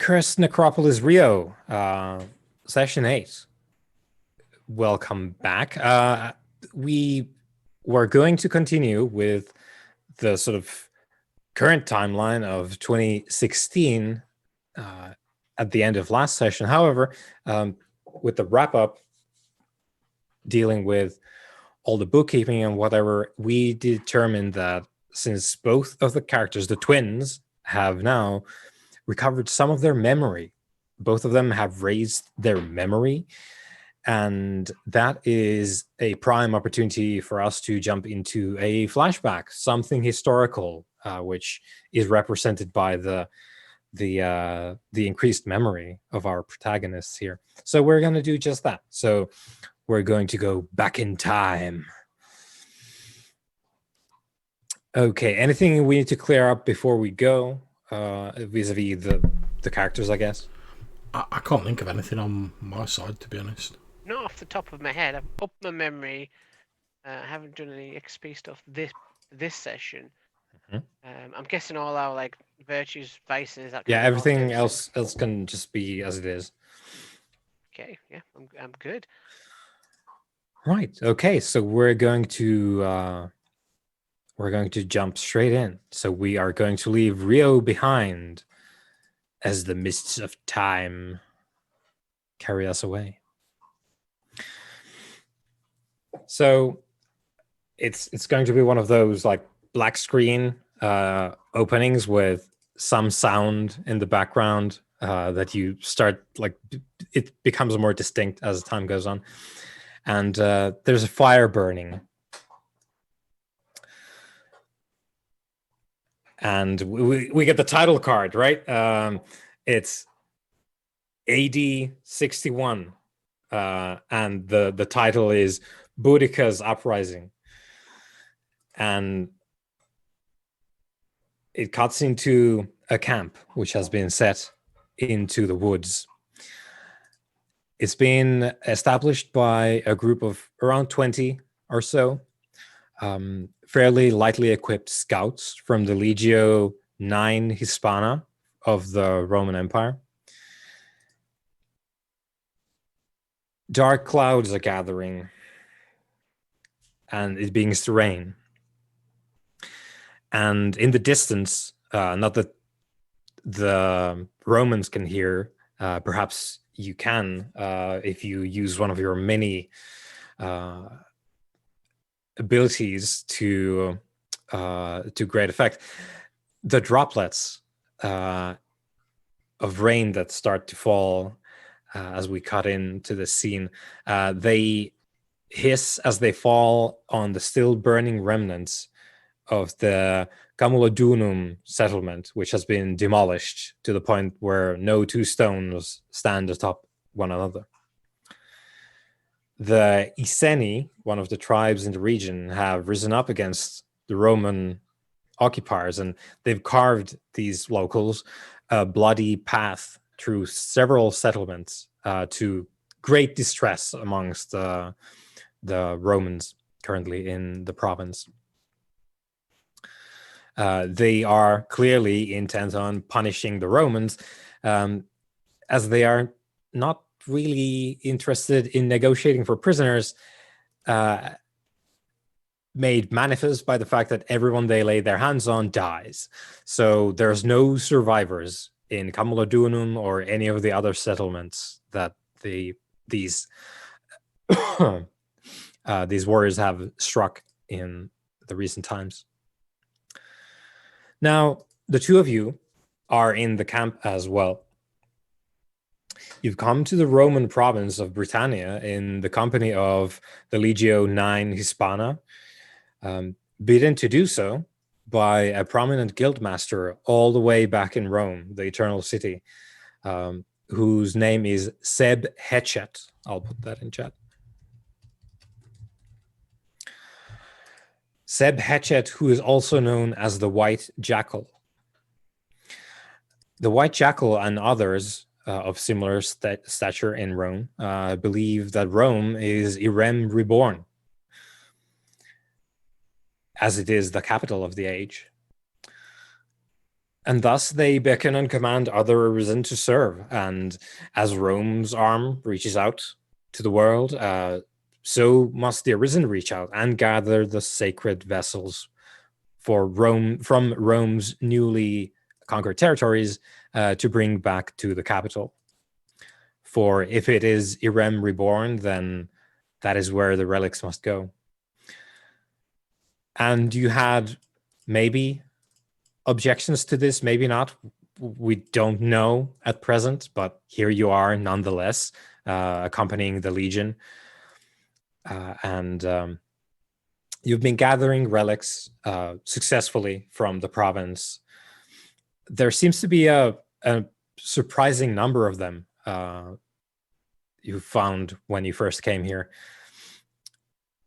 Cursed Necropolis Rio, session 8. Welcome back. We were going to continue with the sort of current timeline of 2016 at the end of last session. However, with the wrap up dealing with all the bookkeeping and whatever, we determined that since both of the characters, the twins, have now recovered some of their memory, both of them have raised their memory, and that is a prime opportunity for us to jump into a flashback, something historical, which is represented by the increased memory of our protagonists here. So we're going to do just that. So we're going to go back in time. Okay, anything we need to clear up before we go, vis-a-vis the characters, I guess? I can't think of anything on my side, to be honest. Not off the top of my head. I've upped my memory. I haven't done any XP stuff this session. I'm guessing all our like virtues, vices. That Yeah, everything else can just be as it is. Okay, yeah, I'm good. Right. Okay. So we're going to jump straight in. So we are going to leave Rio behind as the mists of time carry us away. So it's going to be one of those like black screen openings with some sound in the background that you start, like, it becomes more distinct as time goes on. And there's a fire burning. And we get the title card, right? It's AD 61. And the title is Boudica's Uprising. And it cuts into a camp which has been set into the woods. It's been established by a group of around 20 or so, fairly lightly equipped scouts from the Legio 9 Hispana of the Roman Empire. Dark clouds are gathering, and it begins to rain. And in the distance, not that the Romans can hear, perhaps you can if you use one of your many abilities to great effect. The droplets of rain that start to fall as we cut into the scene, they hiss as they fall on the still burning remnants of the Camulodunum settlement, which has been demolished to the point where no two stones stand atop one another. The Iceni, one of the tribes in the region, have risen up against the Roman occupiers, and they've carved these locals a bloody path through several settlements to great distress amongst the Romans currently in the province. They are clearly intent on punishing the Romans, as they are not really interested in negotiating for prisoners, made manifest by the fact that everyone they lay their hands on dies. So there's no survivors in Camulodunum or any of the other settlements that these warriors have struck in the recent times. Now, the two of you are in the camp as well. You've come to the Roman province of Britannia in the company of the Legio 9 Hispana, bidden to do so by a prominent guildmaster all the way back in Rome, the Eternal City, whose name is Seb Hetchet. I'll put that in chat. Seb Hetchet, who is also known as the White Jackal. The White Jackal and others of similar stature in Rome believe that Rome is Irem reborn, as it is the capital of the age. And thus they beckon and command other arisen to serve. And as Rome's arm reaches out to the world, so must the arisen reach out and gather the sacred vessels for Rome from Rome's newly conquered territories to bring back to the capital. For if it is Irem reborn, then that is where the relics must go. And you had maybe objections to this, maybe not. We don't know at present, but here you are nonetheless, accompanying the Legion. And you've been gathering relics successfully from the province. There seems to be a surprising number of them you found when you first came here.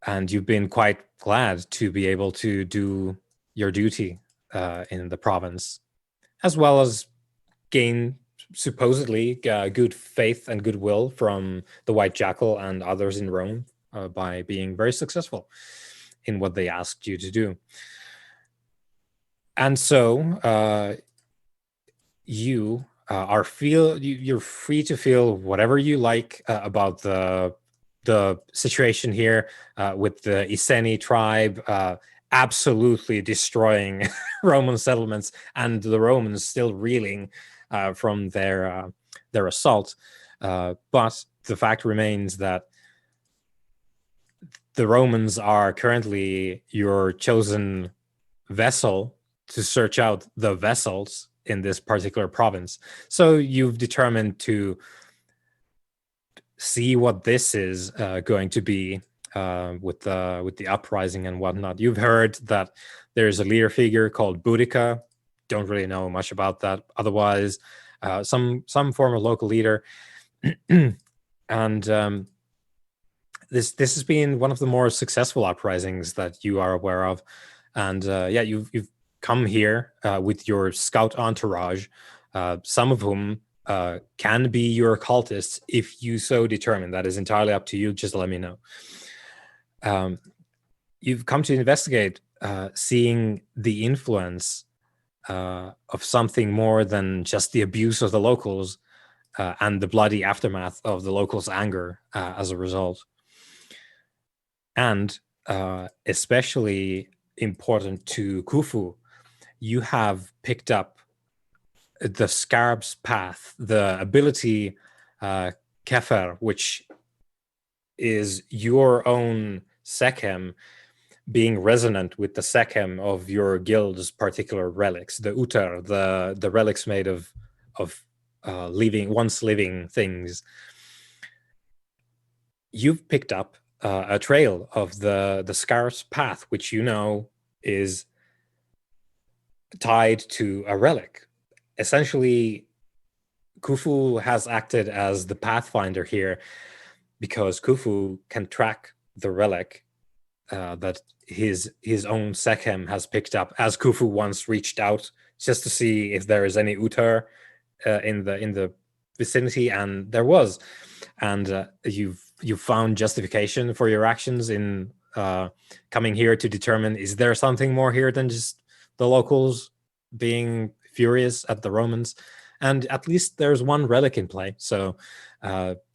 And you've been quite glad to be able to do your duty in the province, as well as gain supposedly good faith and goodwill from the White Jackal and others in Rome by being very successful in what they asked you to do. And so you you're free to feel whatever you like about the situation here with the Iceni tribe absolutely destroying Roman settlements and the Romans still reeling from their assault. But the fact remains that the Romans are currently your chosen vessel to search out the vessels in this particular province. So you've determined to see what this is going to be with the uprising and whatnot. You've heard that there's a leader figure called Boudica. Don't really know much about that. Otherwise, some former local leader, and this has been one of the more successful uprisings that you are aware of. And yeah, you've come here with your scout entourage, some of whom can be your cultists if you so determine. That is entirely up to you. Just let me know. You've come to investigate seeing the influence of something more than just the abuse of the locals and the bloody aftermath of the locals' anger as a result. And especially important to Khufu, you have picked up the Scarab's Path, the ability Kefer, which is your own Sekhem being resonant with the Sekhem of your guild's particular relics, the Utar, the relics made of once living things. You've picked up a trail of the Scarab's Path, which you know is tied to a relic. Essentially, Khufu has acted as the pathfinder here because Khufu can track the relic that his own Sekhem has picked up, as Khufu once reached out just to see if there is any Utar in the vicinity, and there was. And you've found justification for your actions in coming here to determine, is there something more here than just the locals being furious at the Romans? And at least there's one relic in play, so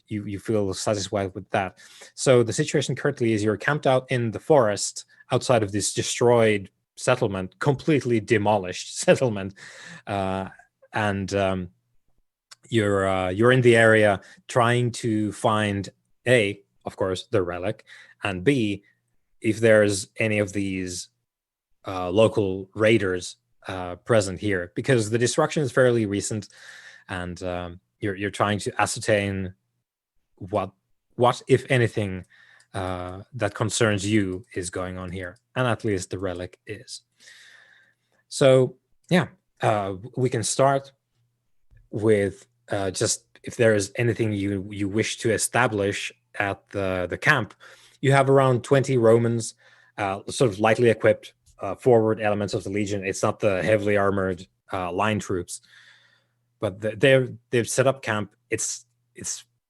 you feel satisfied with that. So the situation currently is you're camped out in the forest outside of this destroyed settlement, completely demolished settlement, and you're in the area trying to find A, of course, the relic, and B, if there's any of these local raiders present here, because the destruction is fairly recent, and you're trying to ascertain what if anything that concerns you is going on here, and at least the relic is. So yeah, we can start with just if there is anything you wish to establish at the camp. You have around 20 Romans, sort of lightly equipped forward elements of the Legion. It's not the heavily armored line troops, but they've set up camp. It's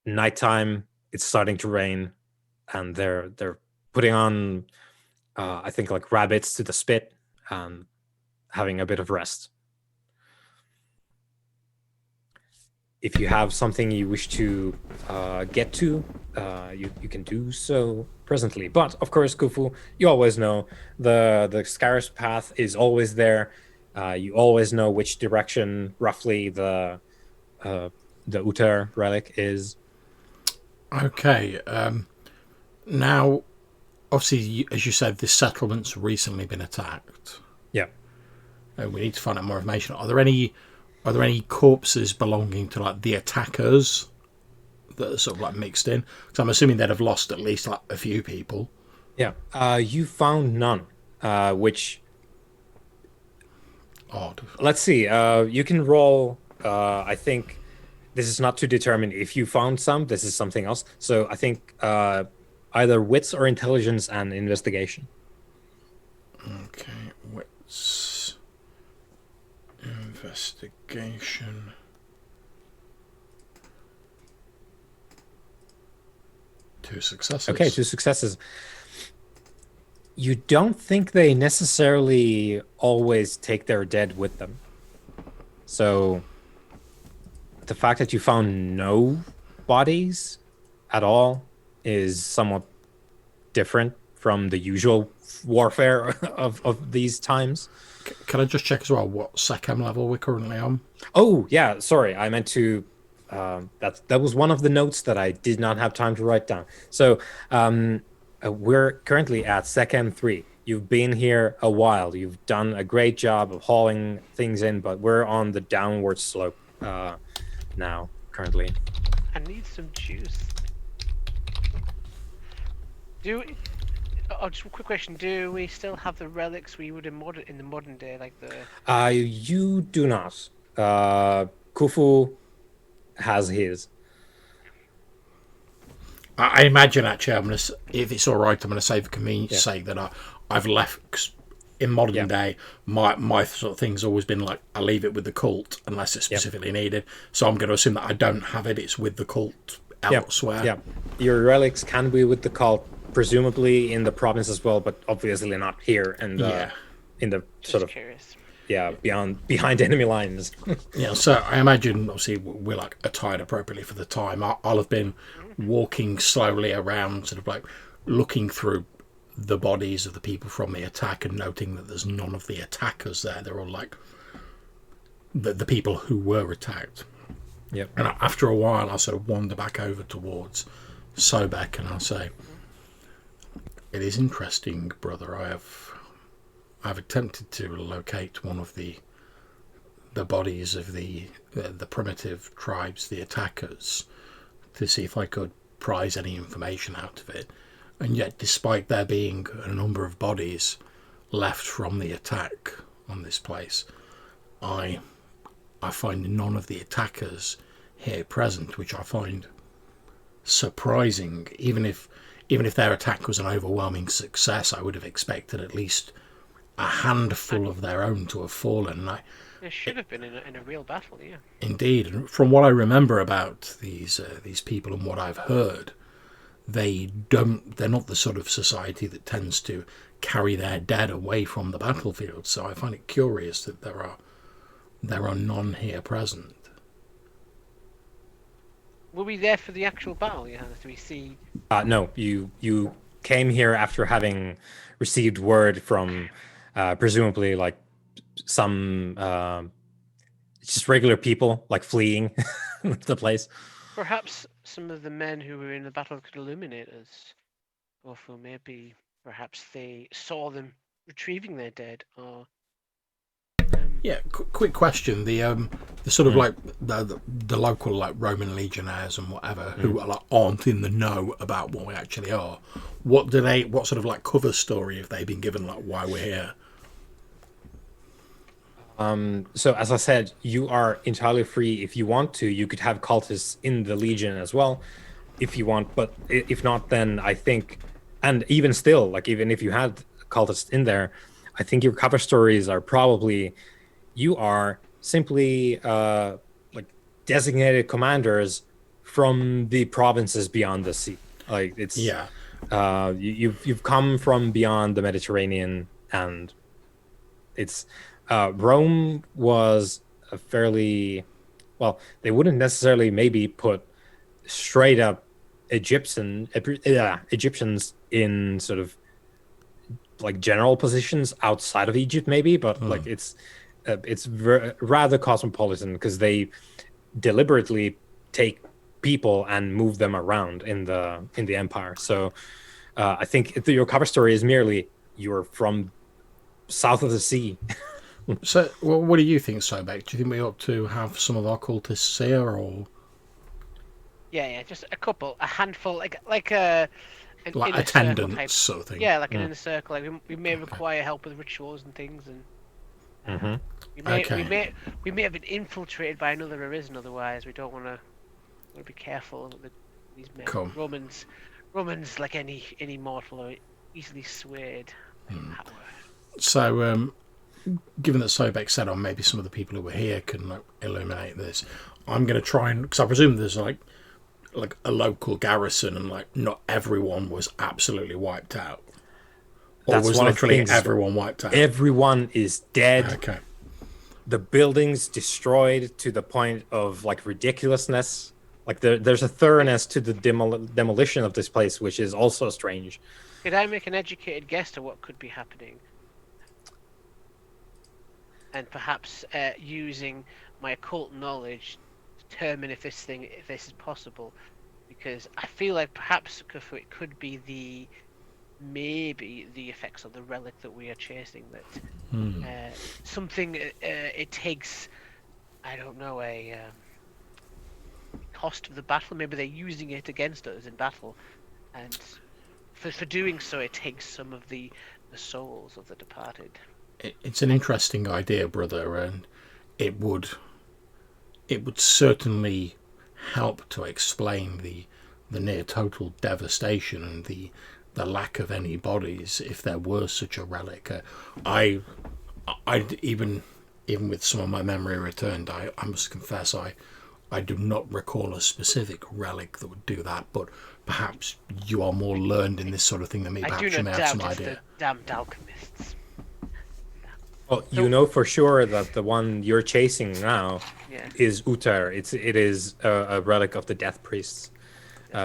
nighttime. It's starting to rain, and they're putting on I think like rabbits to the spit and having a bit of rest. if you have something you wish to get to, you can do so presently. But of course, Khufu, you always know the Scarus path is always there. You always know which direction roughly the Uter relic is. Okay. Now, obviously, as you said, this settlement's recently been attacked. Yeah. We need to find out more information. Are there any corpses belonging to like the attackers that are sort of like mixed in? Because I'm assuming they'd have lost at least like a few people. Yeah. You found none, which Odd. let's see. You can roll. I think this is not to determine if you found some. This is something else. So I think either wits or intelligence and investigation. Okay, wits, investigation. Two successes. Okay, 2 successes. You don't think they necessarily always take their dead with them. So the fact that you found no bodies at all is somewhat different from the usual warfare of these times. Can I just check as well what SECAM level we're currently on? Oh, yeah, sorry. I meant to that was one of the notes that I did not have time to write down. So we're currently at SECAM 3. You've been here a while. You've done a great job of hauling things in, but we're on the downward slope now, currently. I need some juice. Just a quick question. Do we still have the relics we would in the modern day, like the... You do not. Khufu has his. I imagine actually, if it's all right, I'm gonna say for convenience sake that I've left. 'Cause in modern day, my sort of thing's always been like I leave it with the cult unless it's specifically needed. So I'm going to assume that I don't have it. It's with the cult elsewhere. Yeah, your relics can be with the cult, presumably in the province as well, but obviously not here. And in the sort of curious. behind enemy lines. Yeah, so I imagine obviously we're like attired appropriately for the time. I'll have been walking slowly around, sort of like looking through the bodies of the people from the attack and noting that there's none of the attackers there. They're all like the people who were attacked. Yep. And after a while, I sort of wander back over towards Sobek and I'll say, "It is interesting, brother. I've attempted to locate one of the bodies of the primitive tribes, the attackers, to see if I could prize any information out of it. And yet, despite there being a number of bodies left from the attack on this place, I find none of the attackers here present, which I find surprising. Even if their attack was an overwhelming success, I would have expected at least a handful of their own to have fallen. It should have been in a real battle, yeah. Indeed, and from what I remember about these people and what I've heard, they're not the sort of society that tends to carry their dead away from the battlefield. So I find it curious that there are none here present. Were we there for the actual battle, Johannes? Do we see... No, you came here after having received word from presumably like some just regular people like fleeing the place. Perhaps some of the men who were in the battle could illuminate us. Or for maybe perhaps they saw them retrieving their dead, or... Yeah, quick question. The sort of like the local like Roman legionnaires and whatever who are like aren't in the know about what we actually are. What sort of like cover story have they been given, like why we're here? So as I said, you are entirely free. If you want to, you could have cultists in the Legion as well, if you want. But if not, then I think, and even still, like even if you had cultists in there, I think your cover stories are probably, you are simply like designated commanders from the provinces beyond the sea. Like it's you've come from beyond the Mediterranean, and it's Rome was a fairly well, they wouldn't necessarily maybe put straight up Egyptians in sort of like general positions outside of Egypt, maybe, but like it's rather cosmopolitan because they deliberately take people and move them around in the empire. So I think your cover story is merely you're from south of the sea. So, well, what do you think, Sobek? Do you think we ought to have some of our cultists here, or Yeah, just a handful, like an like inner circle type. attendants sort of thing? Yeah, like an inner circle. Like we may require help with rituals and things, and we may have been infiltrated by another arisen. Otherwise, we don't want to be careful with these men. Cool. Romans, like any mortal, are easily swayed by power. So, given that Sobek said, on maybe some of the people who were here can like, illuminate this, I'm going to try and, because I presume there's like a local garrison, and like not everyone was absolutely wiped out, or That's was one of the literally things. everyone wiped out. Everyone is dead. Okay. The buildings destroyed to the point of like ridiculousness. Like there's a thoroughness to the demolition of this place, which is also strange. Could I make an educated guess to what could be happening? And perhaps using my occult knowledge to determine if this is possible, because I feel like perhaps Kufu, it could be maybe the effects of the relic that we are chasing. That something it takes, I don't know, a cost of the battle. Maybe they're using it against us in battle, and for doing so, it takes some of the souls of the departed. It's an interesting idea, brother, and it would certainly help to explain the near total devastation and the lack of any bodies if there were such a relic. I even with some of my memory returned, I must confess I do not recall a specific relic that would do that, but perhaps you are more learned in this sort of thing than me. Perhaps you may have some idea. The damned alchemists. Well, you know for sure that the one you're chasing now is Utar. It is a relic of the Death Priests,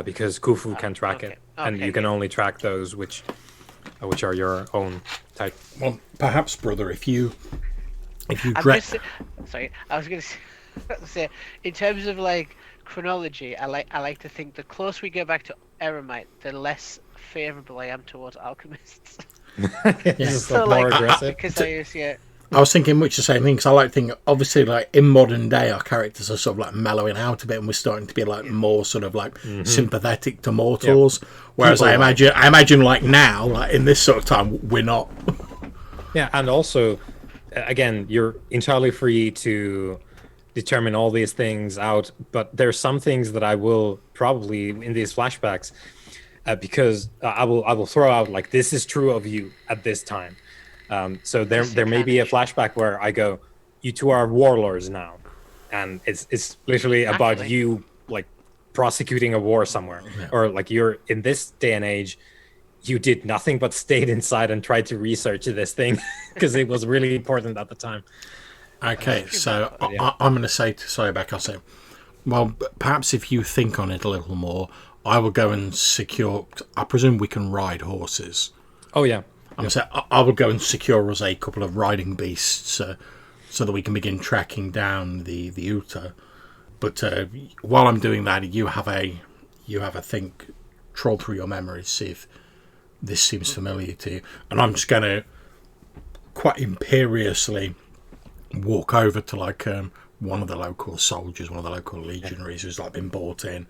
because Khufu can track it, and you can only track those which are your own type. Well, perhaps, brother, if you sorry, I was going to say, in terms of like chronology, I like to think the closer we get back to Eremite, the less favourable I am towards alchemists. It's so like, more aggressive. Because I was thinking much the same thing, because I like to think, obviously, like in modern day, our characters are sort of like mellowing out a bit, and we're starting to be like more sort of like sympathetic to mortals. Yep. Whereas I imagine like now, like in this sort of time, we're not. Yeah, and also, again, you're entirely free to determine all these things out, but there's some things that I will probably in these flashbacks. Because I will throw out like, this is true of you at this time. So there may be a flashback where I go, you two are warlords now, and it's literally about you like prosecuting a war somewhere, or like you're in this day and age, you did nothing but stayed inside and tried to research this thing because it was really important at the time. Okay, so I'm going to say to Sobek, I'll say, well, perhaps if you think on it a little more, I will go and secure. I presume we can ride horses. Oh yeah. I'm saying I will go and secure us a couple of riding beasts, so that we can begin tracking down the Uta. But while I'm doing that, you have a think, troll through your memories, see if this seems familiar to you. And I'm just going to quite imperiously walk over to like one of the local soldiers, one of the local legionaries who's like been brought in.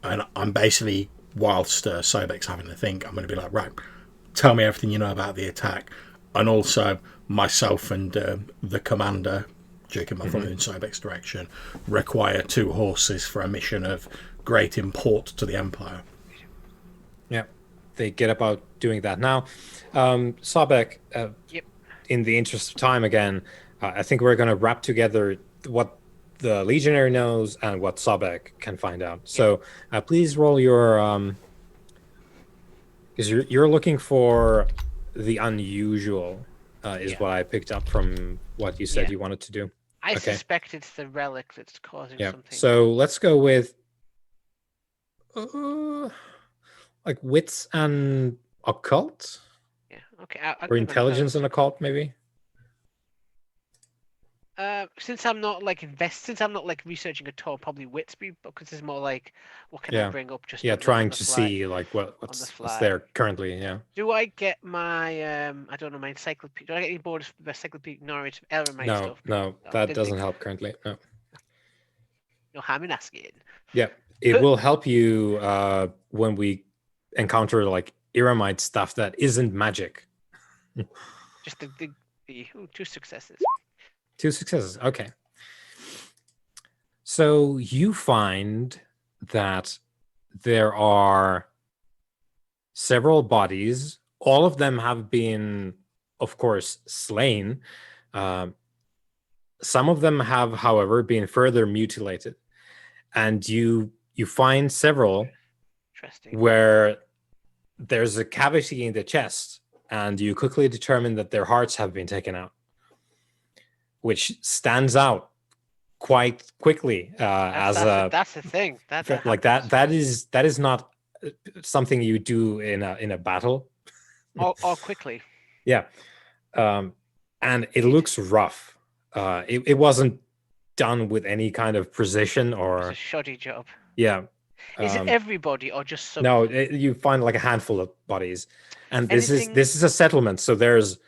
And I'm basically, whilst Sobek's having to think, I'm going to be like, right, tell me everything you know about the attack. And also, myself and the commander, jerking my thumb in Sobek's direction, require 2 horses for a mission of great import to the Empire. Yeah, they get about doing that. Now, Sobek, in the interest of time again, I think we're going to wrap together what the Legionary knows and what Sobek can find out. So please roll your because you're looking for the unusual is what I picked up from what you said you wanted to do. I Okay. suspect it's the relic that's causing Yeah. something. So let's go with like wits and occult, Yeah. Okay. I'll or give it intelligence and occult, maybe. Since I'm not like since I'm not like researching at all, probably Witsby, because it's more like what can I Yeah. bring up just Yeah, on the trying the to fly. see like On the what's fly. there currently. Yeah. Do I get my I don't know, my encyclopedia? Do I get any board of encyclopedia knowledge of Eremite No, stuff? no, No, I that didn't doesn't think so. help currently. No. No harm in asking. Yeah, it will help you when we encounter like Iramite stuff that isn't magic. Just ooh, 2 successes. 2 successes. Okay. So you find that there are several bodies. All of them have been, of course, slain. Um, some of them have, however, been further mutilated, and you find several Interesting. where there's a cavity in the chest, and you quickly determine that their hearts have been taken out, which stands out quite quickly That's the thing. That like happens. that is not something you do in a battle. Or quickly. Yeah. And it looks rough. It wasn't done with any kind of precision, It's a or shoddy job. yeah. Is it everybody or just some? No, you find like a handful of bodies, and this Anything... is a settlement, so there's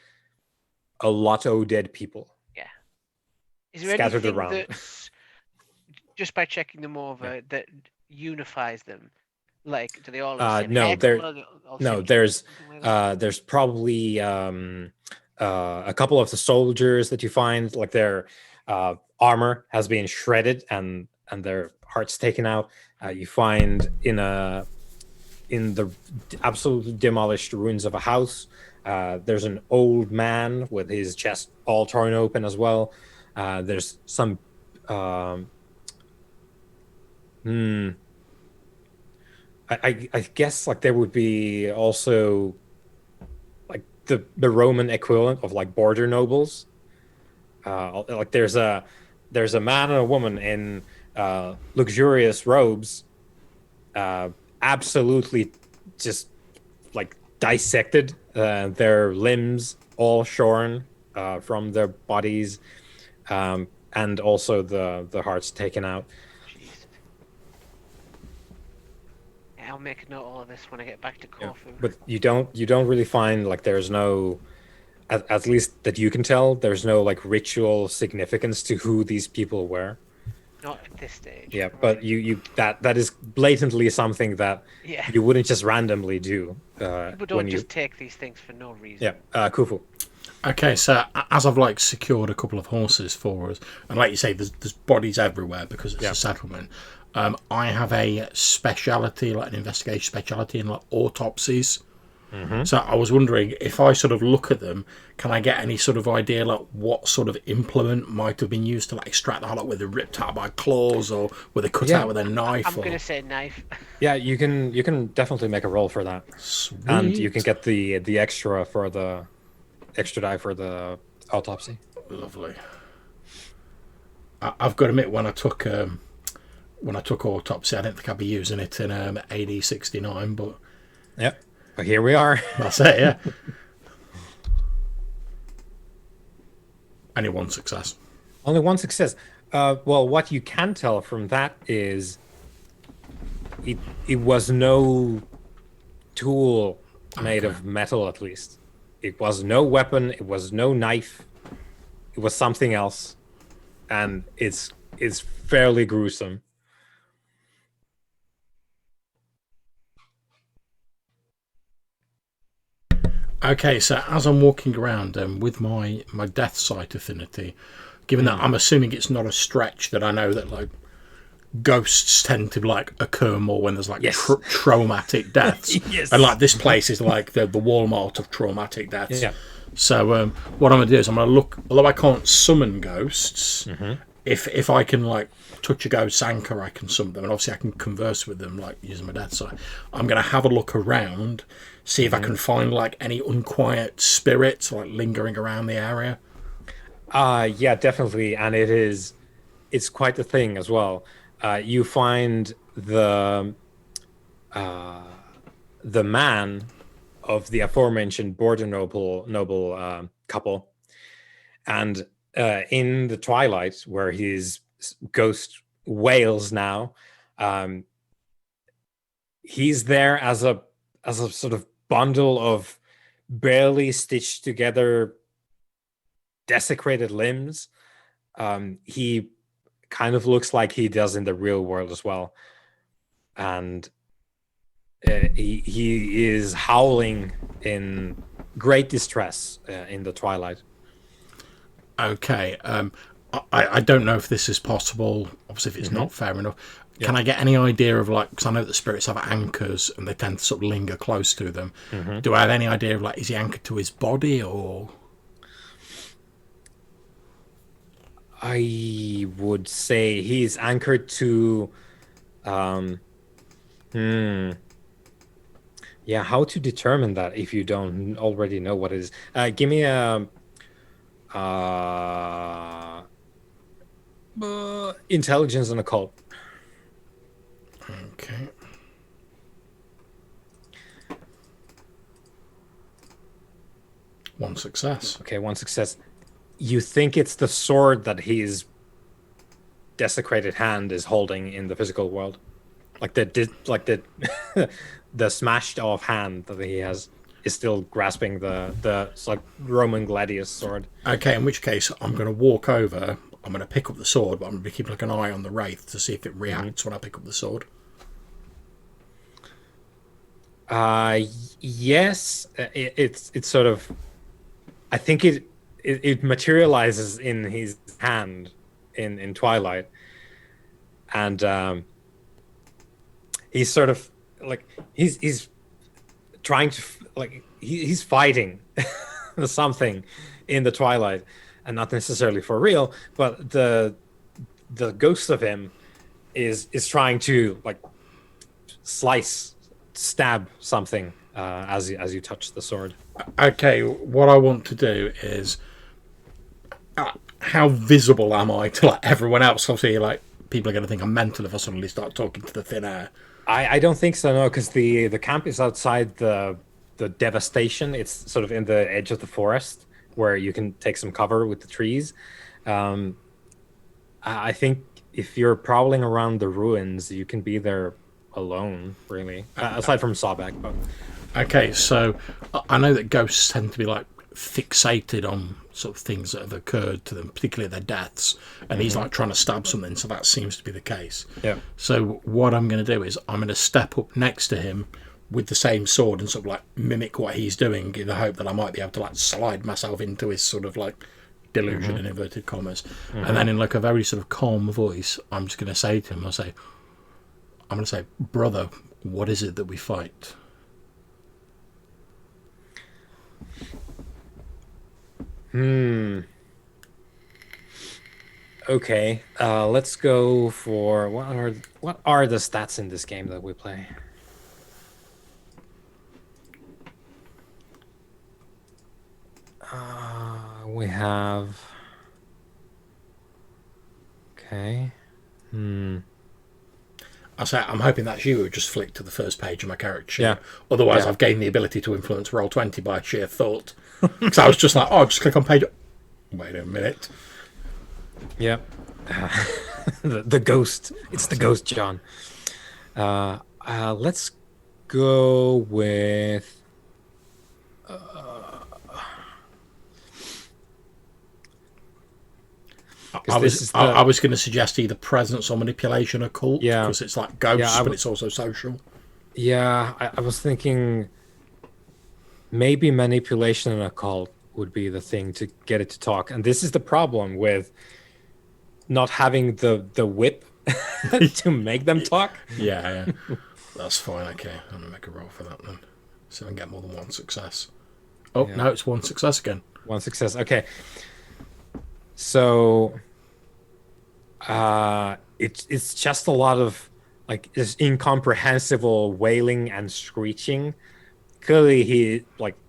a lot of dead people. Yeah. Is there scattered anything around. that's just by checking them over that unifies them? Like, do they all have the same No, hair there, color? no, Like there's probably a couple of the soldiers that you find, like their armor has been shredded and their hearts taken out. You find in the absolutely demolished ruins of a house, there's an old man with his chest all torn open as well. There's some I guess like there would be also like the Roman equivalent of like border nobles. Like there's a man and a woman in luxurious robes, absolutely just like dissected, their limbs all shorn from their bodies, and also the hearts taken out. jeez. I'll make a note of all of this when I get back to Corfu. But you don't really find like there's no, at least that you can tell, there's no like ritual significance to who these people were. Not at this stage. Yeah, right. but you that is blatantly something that you wouldn't just randomly do. People don't just take these things for no reason. Yeah, Khufu. Okay, so as I've like secured a couple of horses for us, and like you say, there's bodies everywhere because it's a settlement. I have a speciality, like an investigation speciality in like autopsies. Mm-hmm. So I was wondering if I sort of look at them, can I get any sort of idea like what sort of implement might have been used to like extract the heart, like whether ripped out by claws or whether cut out with a knife? I'm gonna say knife. Yeah, you can definitely make a roll for that. Sweet. And you can get the extra for the extra die for the autopsy. Lovely. I've got to admit, when I took autopsy, I didn't think I'd be using it in AD 69, but yeah, but here we are. That's it. Yeah. Only one success. Only one success. Well, what you can tell from that is it was no tool made of metal, at least. It was no weapon. It was no knife. It was something else, and it's fairly gruesome. Okay, so as I'm walking around with my death sight affinity, given that I'm assuming it's not a stretch that I know that like ghosts tend to like occur more when there's like traumatic deaths, and like this place is like the Walmart of traumatic deaths. Yeah. So what I'm gonna do is I'm gonna look. Although I can't summon ghosts, if I can like touch a ghost anchor, I can summon them, and obviously I can converse with them like using my death sight. I'm gonna have a look around, see if I can find like any unquiet spirits like lingering around the area. Yeah, definitely, and it's quite the thing as well. You find uh, the man of the aforementioned border noble couple, and in the twilight, where his ghost wails now, um, he's there as a sort of bundle of barely stitched together, desecrated limbs. He kind of looks like he does in the real world as well, and he is howling in great distress in the twilight. Okay. I don't know if this is possible. Obviously, if it's not, fair enough. Can I get any idea of, like, because I know that spirits have anchors and they tend to sort of linger close to them. Do I have any idea of, like, is he anchored to his body or? I would say he's anchored to, um, hmm, yeah. How to determine that if you don't already know what it is? Give me a uh, intelligence and occult. Okay. One success. Okay, one success. You think it's the sword that his desecrated hand is holding in the physical world, like the the smashed off hand that he has is still grasping the it's like Roman gladius sword. Okay, in which case I'm going to walk over. I'm going to pick up the sword, but I'm going to be keeping like an eye on the wraith to see if it reacts when I pick up the sword. Yes, it's sort of. I think it materializes in his hand in Twilight, and he's sort of like he's trying to like he's fighting something in the Twilight, and not necessarily for real, but the ghost of him is trying to like stab something as you touch the sword. Okay, what I want to do is, how visible am I to, like, everyone else? Obviously, like, people are going to think I'm mental if I suddenly start talking to the thin air. I don't think so, no, because the camp is outside the devastation. It's sort of in the edge of the forest where you can take some cover with the trees. Um, I think if you're prowling around the ruins, you can be there alone, really, aside from Sawback. But Okay, so I know that ghosts tend to be, like, fixated on sort of things that have occurred to them, particularly their deaths, and he's like trying to stab something, so that seems to be the case. yeah, So what I'm going to do is I'm going to step up next to him with the same sword and sort of like mimic what he's doing in the hope that I might be able to like slide myself into his sort of like delusion in inverted commas. And then in like a very sort of calm voice, I'm just going to say to him, I'm going to say, brother, what is it that we fight? Okay, let's go for what are the stats in this game that we play? We have. Okay. I say I'm hoping that's you who just flicked to the first page of my character sheet. Yeah. Otherwise, Yeah. I've gained the ability to influence Roll20 by sheer thought. Because I was just like, oh, just click on page. Wait a minute. Yep. The ghost. It's the ghost, John. Let's go with. I this is was going to suggest either presence or manipulation occult. Yeah. Because it's like ghosts, Yeah, but it's also social. Yeah, I was thinking maybe manipulation and occult would be the thing to get it to talk. And this is the problem with not having the whip to make them talk. Yeah. That's fine. Okay, I'm going to make a roll for that then. So I can get more than one success. Oh, Yeah. no, it's one success again. One success. Okay. So it's just a lot of like this incomprehensible wailing and screeching. Clearly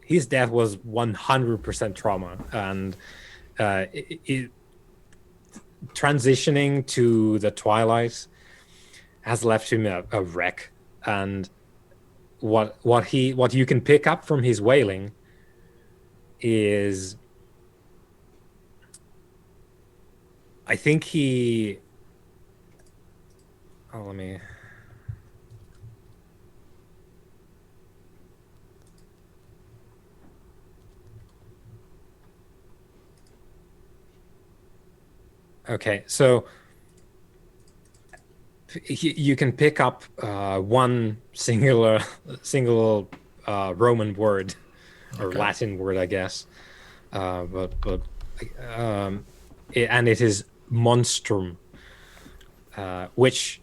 his death was 100% trauma, and transitioning to the twilight has left him a wreck, and what you can pick up from his wailing is, I think he. Oh, let me. Okay, so you can pick up one single Roman word or Latin word, I guess, but and it is monstrum, which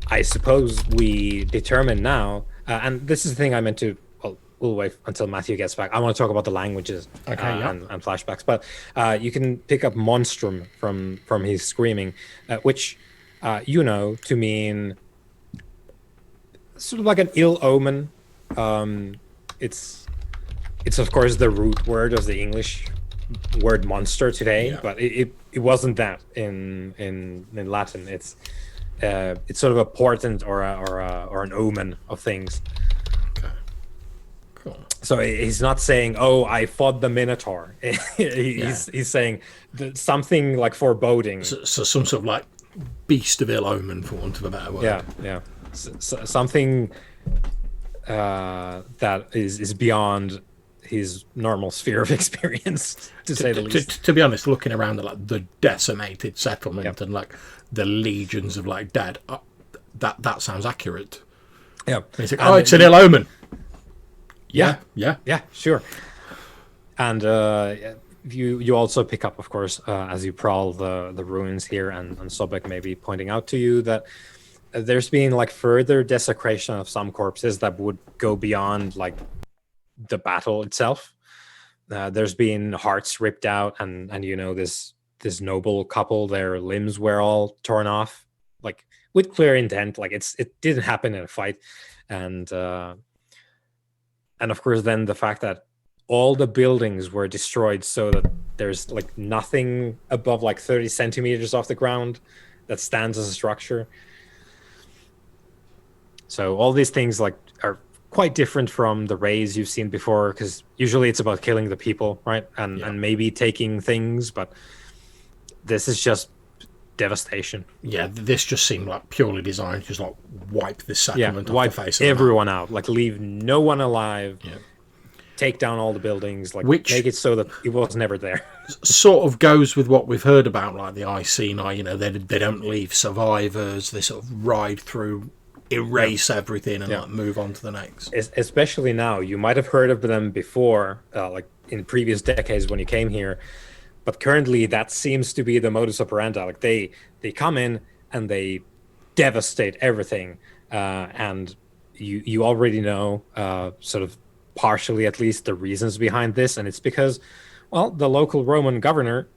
I suppose we determine now. And this is the thing I meant to. Well, we'll wait until Matthew gets back. I want to talk about the languages and flashbacks. But you can pick up monstrum from his screaming, which to mean sort of like an ill omen. It's of course the root word of the English word monster today, but it wasn't that in Latin. It's sort of a portent or an omen of things. Okay, cool. So he's not saying, "Oh, I fought the Minotaur." He's saying something like foreboding. So some sort of like beast of ill omen, for want of a better word. Yeah. So something that is beyond his normal sphere of experience, to say the least. To be honest, looking around at like the decimated settlement and like the legions of like dead, that sounds accurate. Yeah. It's like, it's an ill omen. Yeah, sure. And you also pick up, of course, as you prowl the ruins here, and Sobek may be pointing out to you that there's been like further desecration of some corpses that would go beyond like the battle itself. There's been hearts ripped out, and this noble couple, their limbs were all torn off, like with clear intent. Like it didn't happen in a fight, and of course then the fact that all the buildings were destroyed, so that there's like nothing above like 30 centimeters off the ground that stands as a structure. So all these things like are quite different from the raids you've seen before, because usually it's about killing the people, right? And maybe taking things, but this is just devastation. Yeah, this just seemed like purely designed to just like wipe this settlement off wipe the face of everyone out, like leave no one alive. Yeah. Take down all the buildings, like make it so that it was never there. Sort of goes with what we've heard about like the Iceni, they don't leave survivors, they sort of ride through, erase everything and like move on to the next. Especially now, you might have heard of them before, like in previous decades when you came here, but currently that seems to be the modus operandi. Like they come in and they devastate everything, and you already know sort of partially at least the reasons behind this, and it's because, well, the local Roman governor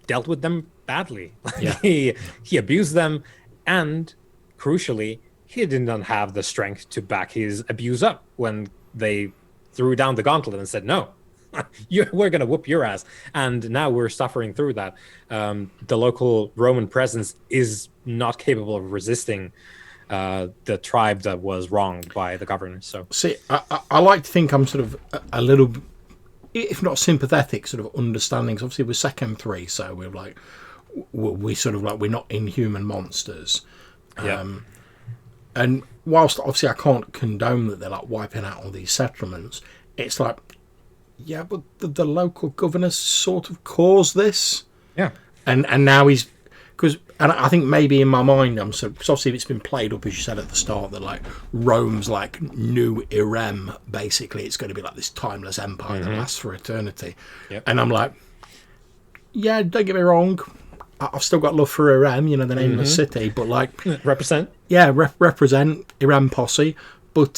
dealt with them badly. He abused them, and crucially, he did not have the strength to back his abuse up when they threw down the gauntlet and said, no, we're going to whoop your ass. And now we're suffering through that. The local Roman presence is not capable of resisting the tribe that was wronged by the governor. So, see, I like to think I'm sort of a little, if not sympathetic, sort of understanding. Obviously, we're second 3, so we're like, we sort of like, we're not inhuman monsters. And whilst obviously I can't condone that they're like wiping out all these settlements, it's like, yeah, but the local governor sort of caused this. Yeah. And now he's, and I think maybe in my mind, because obviously it's been played up, as you said at the start, that like Rome's like new Irem, basically. It's going to be like this timeless empire that lasts for eternity. Yep. And I'm like, yeah, don't get me wrong, I've still got love for Irem, the name of the city, but like... Represent. Yeah, represent Irem posse. But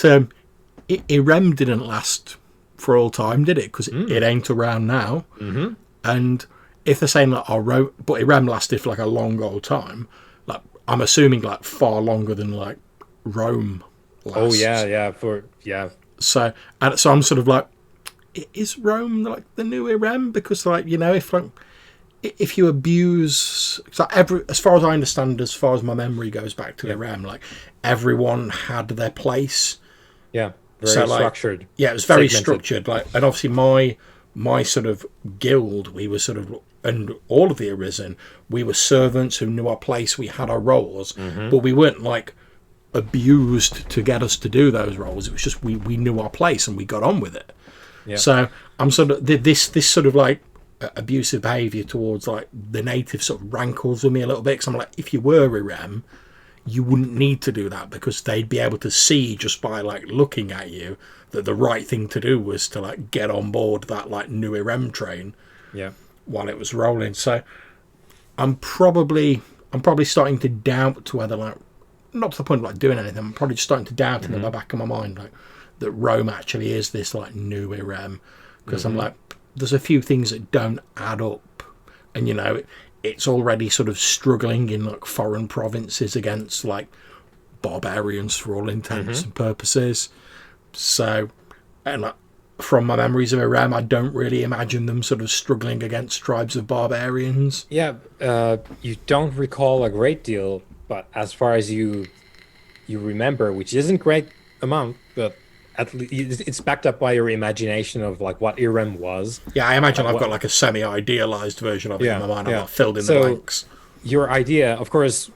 Irem didn't last for all time, did it? Because it ain't around now. Mm-hmm. And if they're saying like, but Irem lasted for like a long old time, like I'm assuming like far longer than like Rome lasts. Oh, yeah. So I'm sort of like, is Rome like the new Irem? Because like, you know, if you abuse, so as far as I understand, as far as my memory goes back to Irem, like everyone had their place. Yeah, very So like, structured. yeah, it was very segmented. structured. Like, and obviously my sort of guild, we were sort of, and all of the Arisen, we were servants who knew our place. We had our roles, but we weren't like abused to get us to do those roles. It was just we knew our place and we got on with it. Yeah. So I'm sort of this sort of like abusive behaviour towards like the native sort of rankles with me a little bit, because I'm like, if you were Irem, you wouldn't need to do that, because they'd be able to see just by like looking at you that the right thing to do was to like get on board that like new Irem train Yeah. while it was rolling. So I'm probably starting to doubt whether, like, not to the point of like doing anything, I'm probably just starting to doubt in the back of my mind like that Rome actually is this like new Irem, because I'm like, there's a few things that don't add up, and you know, it's already sort of struggling in like foreign provinces against like barbarians for all intents and purposes. So, and like, from my memories of Irem, I don't really imagine them sort of struggling against tribes of barbarians. Yeah, you don't recall a great deal, but as far as you remember, which isn't great amount, but at least it's backed up by your imagination of like what Irem was. Yeah, I imagine I've got like a semi-idealized version of it in my mind. I've not filled in the blanks. Your idea, of course,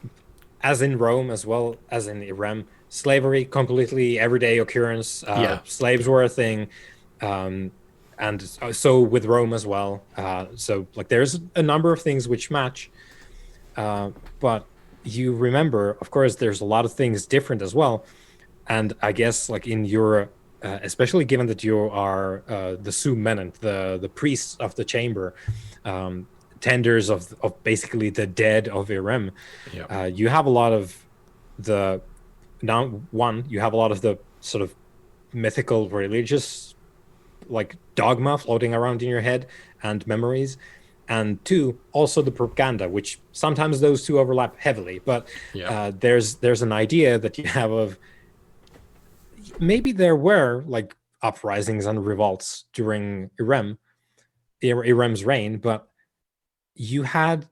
as in Rome as well as in Irem, slavery, completely everyday occurrence. Slaves were a thing. And so with Rome as well. So like there's a number of things which match. But you remember, of course, there's a lot of things different as well. And I guess like in your, especially given that you are the Sumenant, the priests of the chamber, tenders of basically the dead of Irem, you have a lot of the, you have a lot of the sort of mythical religious like dogma floating around in your head and memories, and two, also the propaganda, which sometimes those two overlap heavily, but there's an idea that you have of maybe there were like uprisings and revolts during Irem's reign, but you had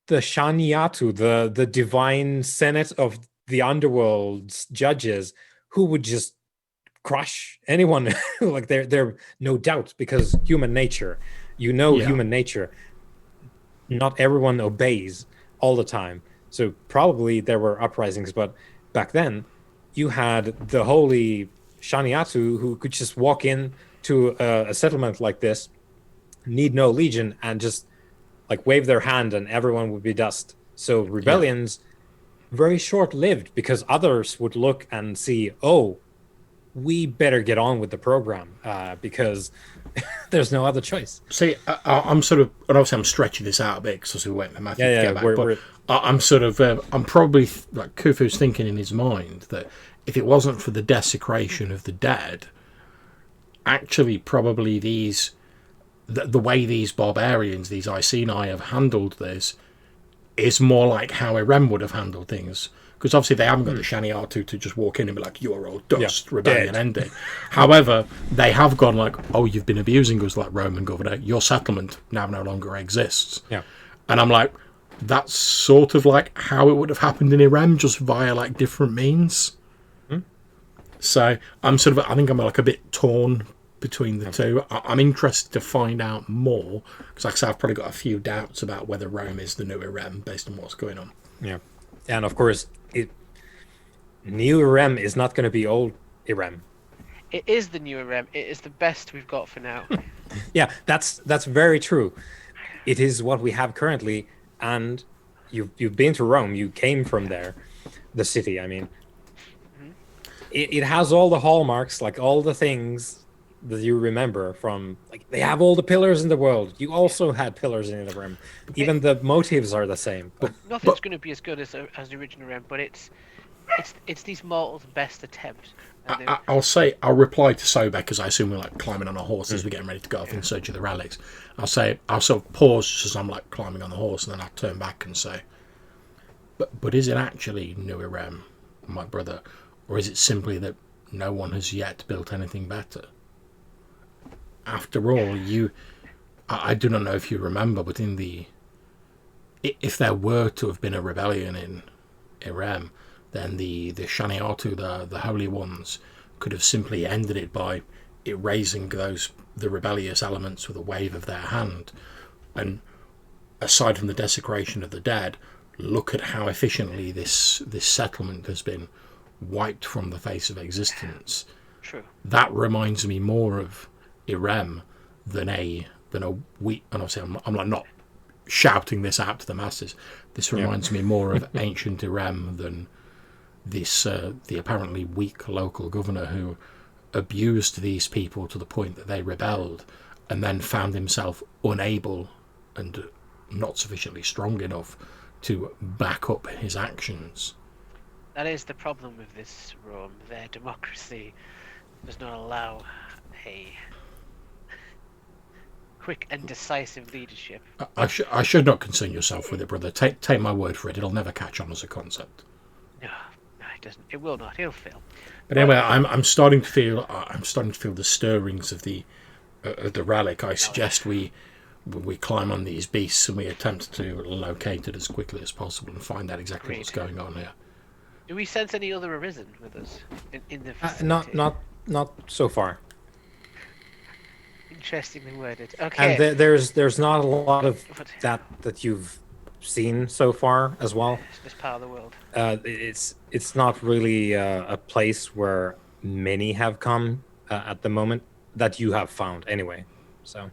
the Shaniatu, the divine senate of the underworld's judges, who would just crush anyone. Like they're no doubt, because human nature, human nature, not everyone obeys all the time. So probably there were uprisings, but back then you had the holy Shaniatu who could just walk in to a settlement like this, need no legion, and just like wave their hand and everyone would be dust. So rebellions very short-lived, because others would look and see, oh, we better get on with the program, because there's no other choice. See, I'm sort of, and obviously I'm stretching this out a bit because we went for Matthew to get back, but I'm sort of, I'm probably, like Khufu's thinking in his mind that if it wasn't for the desecration of the dead, actually probably the way these barbarians, these Iceni have handled this is more like how Irem would have handled things. Because obviously they haven't got the Shaniatu to just walk in and be like, you're all dust, rebellion ending. However, they have gone like, oh, you've been abusing us like Roman governor. Your settlement now no longer exists. Yeah. And I'm like, that's sort of like how it would have happened in Irem, just via like different means. So I'm sort of, I think I'm like a bit torn between the two. I'm interested to find out more, because like I said, I've probably got a few doubts about whether Rome is the new Irem based on what's going on. Yeah. And of course, new Irem is not going to be old Irem. It is the new Irem. It is the best we've got for now. Yeah, that's very true. It is what we have currently, and you've been to Rome. You came from there, the city. I mean, it has all the hallmarks, like all the things that you remember from. Like they have all the pillars in the world. You also had pillars in the Irem. Even the motives are the same. Nothing's going to be as good as the original Irem, but it's these mortals' best attempt. I'll reply to Sobek, because I assume we're like climbing on a horse as we're getting ready to go off in search of the relics. I'll sort of pause just as I'm like climbing on the horse, and then I'll turn back and say, but is it actually new Irem, my brother, or is it simply that no one has yet built anything better? after all, I do not know if you remember, but if there were to have been a rebellion in Irem, then the Shaniatu, the Holy Ones, could have simply ended it by erasing the rebellious elements with a wave of their hand. And aside from the desecration of the dead, look at how efficiently this settlement has been wiped from the face of existence. True. That reminds me more of Irem than a weak. And obviously, I'm like not shouting this out to the masses. This reminds me more of ancient Irem than this the apparently weak local governor who abused these people to the point that they rebelled, and then found himself unable and not sufficiently strong enough to back up his actions. That is the problem with this Rome. Their democracy does not allow a quick and decisive leadership. I should not concern yourself with it, brother. Take my word for it. It'll never catch on as a concept. No, it doesn't. It will not. It'll fail. But anyway, I'm starting to feel the stirrings of the relic. I suggest we climb on these beasts and we attempt to locate it as quickly as possible and find out exactly what's going on here. Do we sense any other arisen with us in the vicinity? Not so far. Interestingly worded. Okay. And there's not a lot of that you've seen so far as well. This part of the world. It's not really a place where many have come at the moment that you have found anyway. So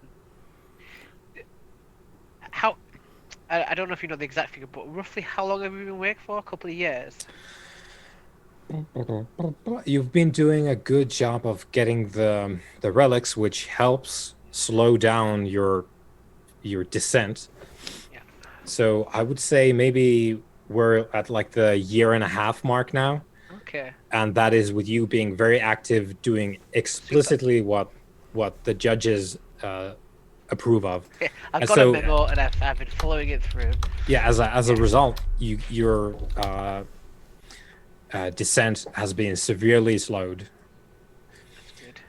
how? I don't know if you know the exact figure, but roughly how long have we been awake for? A couple of years. You've been doing a good job of getting the relics, which helps slow down your descent. Yeah. So I would say maybe we're at like the 1.5 year mark now. Okay. And that is with you being very active, doing explicitly what the judges approve of. Yeah, I've And got so- a memo and I've been following it through. Yeah, as a result, your descent has been severely slowed, That's good.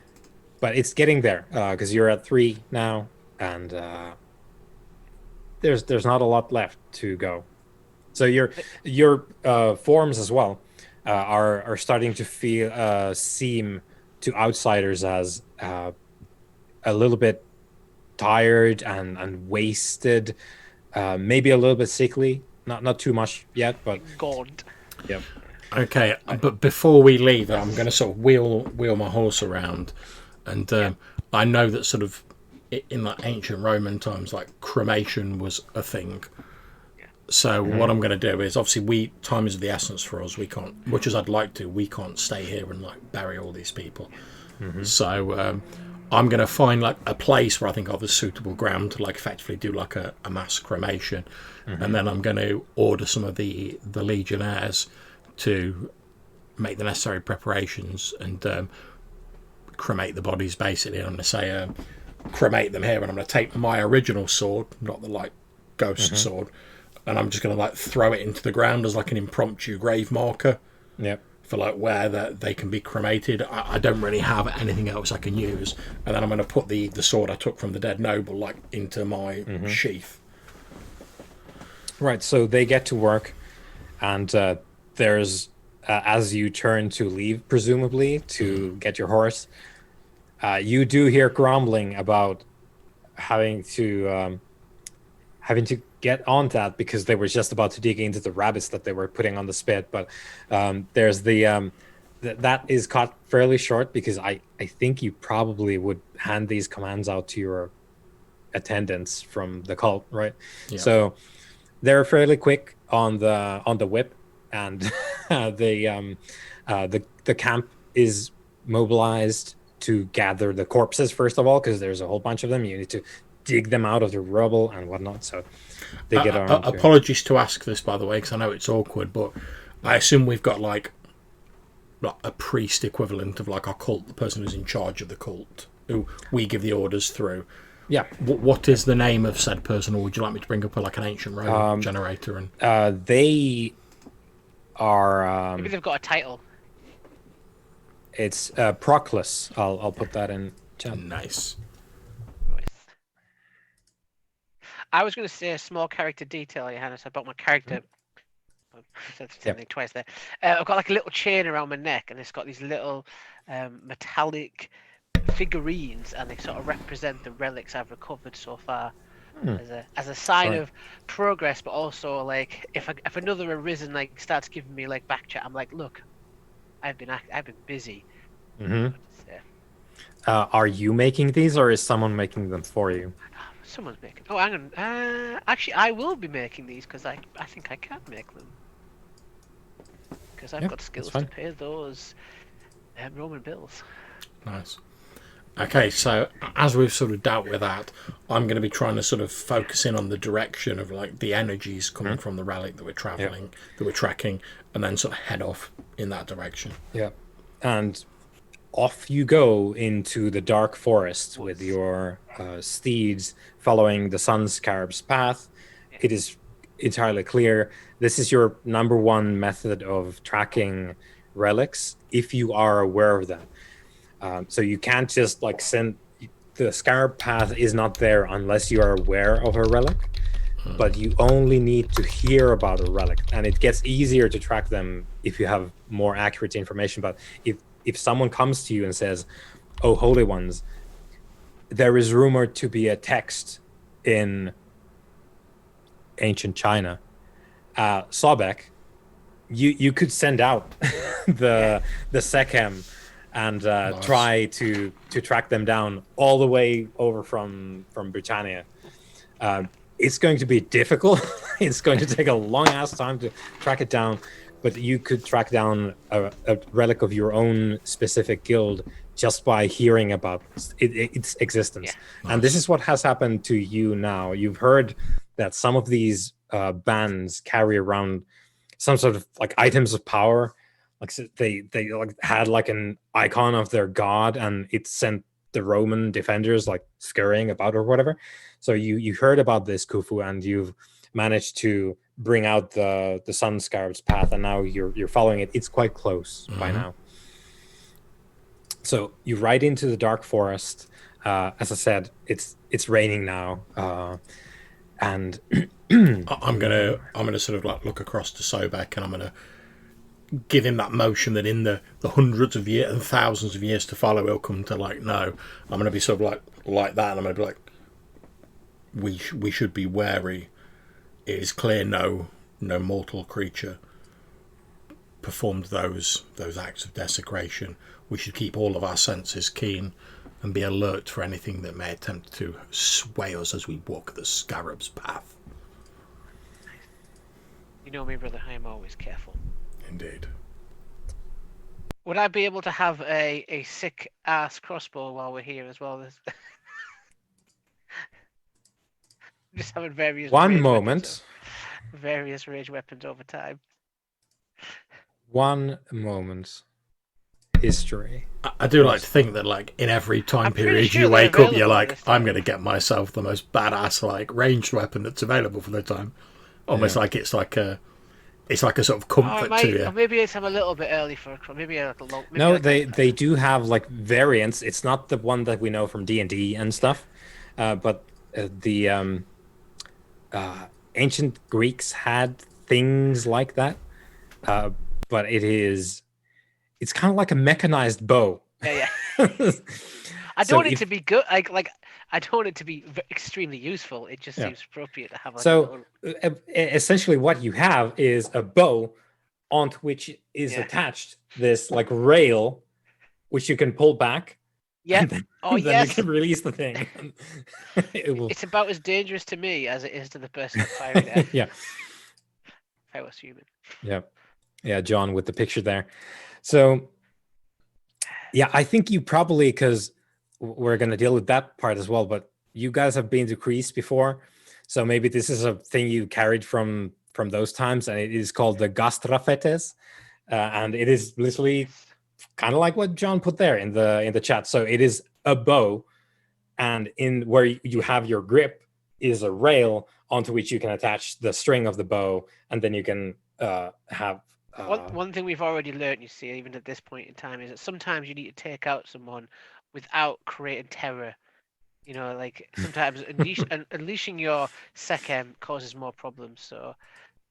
but it's getting there because you're at 3 now, and there's not a lot left to go. So your forms as well are starting to seem to outsiders as a little bit tired and wasted, maybe a little bit sickly. Not too much yet, but Gaunt. yep. Okay, but before we leave, I'm going to sort of wheel my horse around, and I know that sort of in like ancient Roman times, like cremation was a thing. So what I'm going to do is, obviously, time is of the essence for us. We can't, much as I'd like to, we can't stay here and like bury all these people. So I'm going to find like a place where I think of a suitable ground to like effectively do like a mass cremation, and then I'm going to order some of the legionnaires to make the necessary preparations and cremate the bodies. Basically, and I'm going to say cremate them here, and I'm going to take my original sword, not the like ghost sword. And I'm just going to like throw it into the ground as like an impromptu grave marker. Yep. For like where they can be cremated. I don't really have anything else I can use. And then I'm going to put the sword I took from the dead noble like into my sheath. Right. So they get to work, and there's as you turn to leave, presumably to get your horse, you do hear grumbling about having to get on that because they were just about to dig into the rabbits that they were putting on the spit. But there's that is cut fairly short because I think you probably would hand these commands out to your attendants from the cult, right? Yeah. So they're fairly quick on the whip, and the camp is mobilized to gather the corpses first of all, because there's a whole bunch of them. You need to dig them out of the rubble and whatnot. So they get armed. Apologies to ask this, by the way, because I know it's awkward, but I assume we've got like a priest equivalent of like our cult, the person who's in charge of the cult, who we give the orders through. Yeah. What is the name of said person, or would you like me to bring up like an ancient Roman generator? And They are. Maybe they've got a title. It's Proclus. I'll put that in chat. nice. I was going to say a small character detail, Johannes, about my character. I said the same thing twice there. I've got like a little chain around my neck, and it's got these little metallic figurines, and they sort of represent the relics I've recovered so far as a sign Right. of progress, but also like if another arisen like starts giving me like back chat, I'm like, look, I've been busy. Hmm. Yeah. Are you making these, or is someone making them for you? Someone's making. Oh, hang on. Actually, I will be making these because I think I can make them because I've Yeah, got that's skills to fine. pay those Roman bills. Nice. Okay, so as we've sort of dealt with that, I'm going to be trying to sort of focus in on the direction of like the energies coming from the relic that we're Yeah. traveling, that we're tracking, and then sort of head off in that direction. Yeah. And off you go into the dark forest with your steeds following the sun scarab's path. Yeah. It is entirely clear. This is your number one method of tracking relics if you are aware of them. So you can't just like send the scarab path is not there unless you are aware of a relic, but you only need to hear about a relic, and it gets easier to track them if you have more accurate information. But if someone comes to you and says, "Oh, holy ones, there is rumored to be a text in ancient China," Sobek, you could send out the Sekhem and Nice. try to track them down all the way over from Britannia. It's going to be difficult. It's going to take a long ass time to track it down, but you could track down a relic of your own specific guild just by hearing about its existence. Yeah. And this is what has happened to you now. You've heard that some of these bands carry around some sort of like items of power. Like they like had like an icon of their god, and it sent the Roman defenders like scurrying about or whatever. So you heard about this, Khufu, and you've managed to bring out the sun scarab's path, and now you're following it. It's quite close by now. So you ride into the dark forest. As I said, it's raining now, and I'm gonna sort of like look across to Sobek, and I'm gonna give him that motion that in the hundreds of years and thousands of years to follow, he'll come to like know. I'm gonna be sort of like that, and I'm gonna be like, we should be wary. It is clear no mortal creature performed those acts of desecration. We should keep all of our senses keen and be alert for anything that may attempt to sway us as we walk the scarab's path. You know me, brother. I am always careful. Indeed. Would I be able to have a sick ass crossbow while we're here as well? Just having various one ranged moment. various ranged weapons over time. One moment. History. I do like to think that like in every time I'm pretty period sure you they're wake up, you're available like, this time. I'm going to get myself the most badass like ranged weapon that's available for the time. Almost Yeah. like it's like a sort of comfort to you. Or maybe I'm a little bit early for a maybe a long. Maybe No, like they do have like variants. It's not the one that we know from D&D and stuff, but the ancient Greeks had things like that. But it's kind of like a mechanized bow. Yeah. I So don't want it if- to be good. Like I don't want it to be extremely useful. It just Yeah. seems appropriate to have like a So little. essentially, what you have is a bow onto which is Yeah. attached this like rail, which you can pull back. Yeah. And then, Oh then yes. you can release the thing. It will. It's about as dangerous to me as it is to the person firing it. Yeah. If I was human. Yeah, John with the picture there. So yeah, I think you probably, because we're going to deal with that part as well, but you guys have been to Greece before, so maybe this is a thing you carried from those times, and it is called the gastrafetes, and it is literally kind of like what John put there in the chat. So it is a bow, and in where you have your grip is a rail onto which you can attach the string of the bow, and then you can have One thing we've already learned, you see, even at this point in time, is that sometimes you need to take out someone without creating terror You know, like sometimes unleashing your Sechem causes more problems, so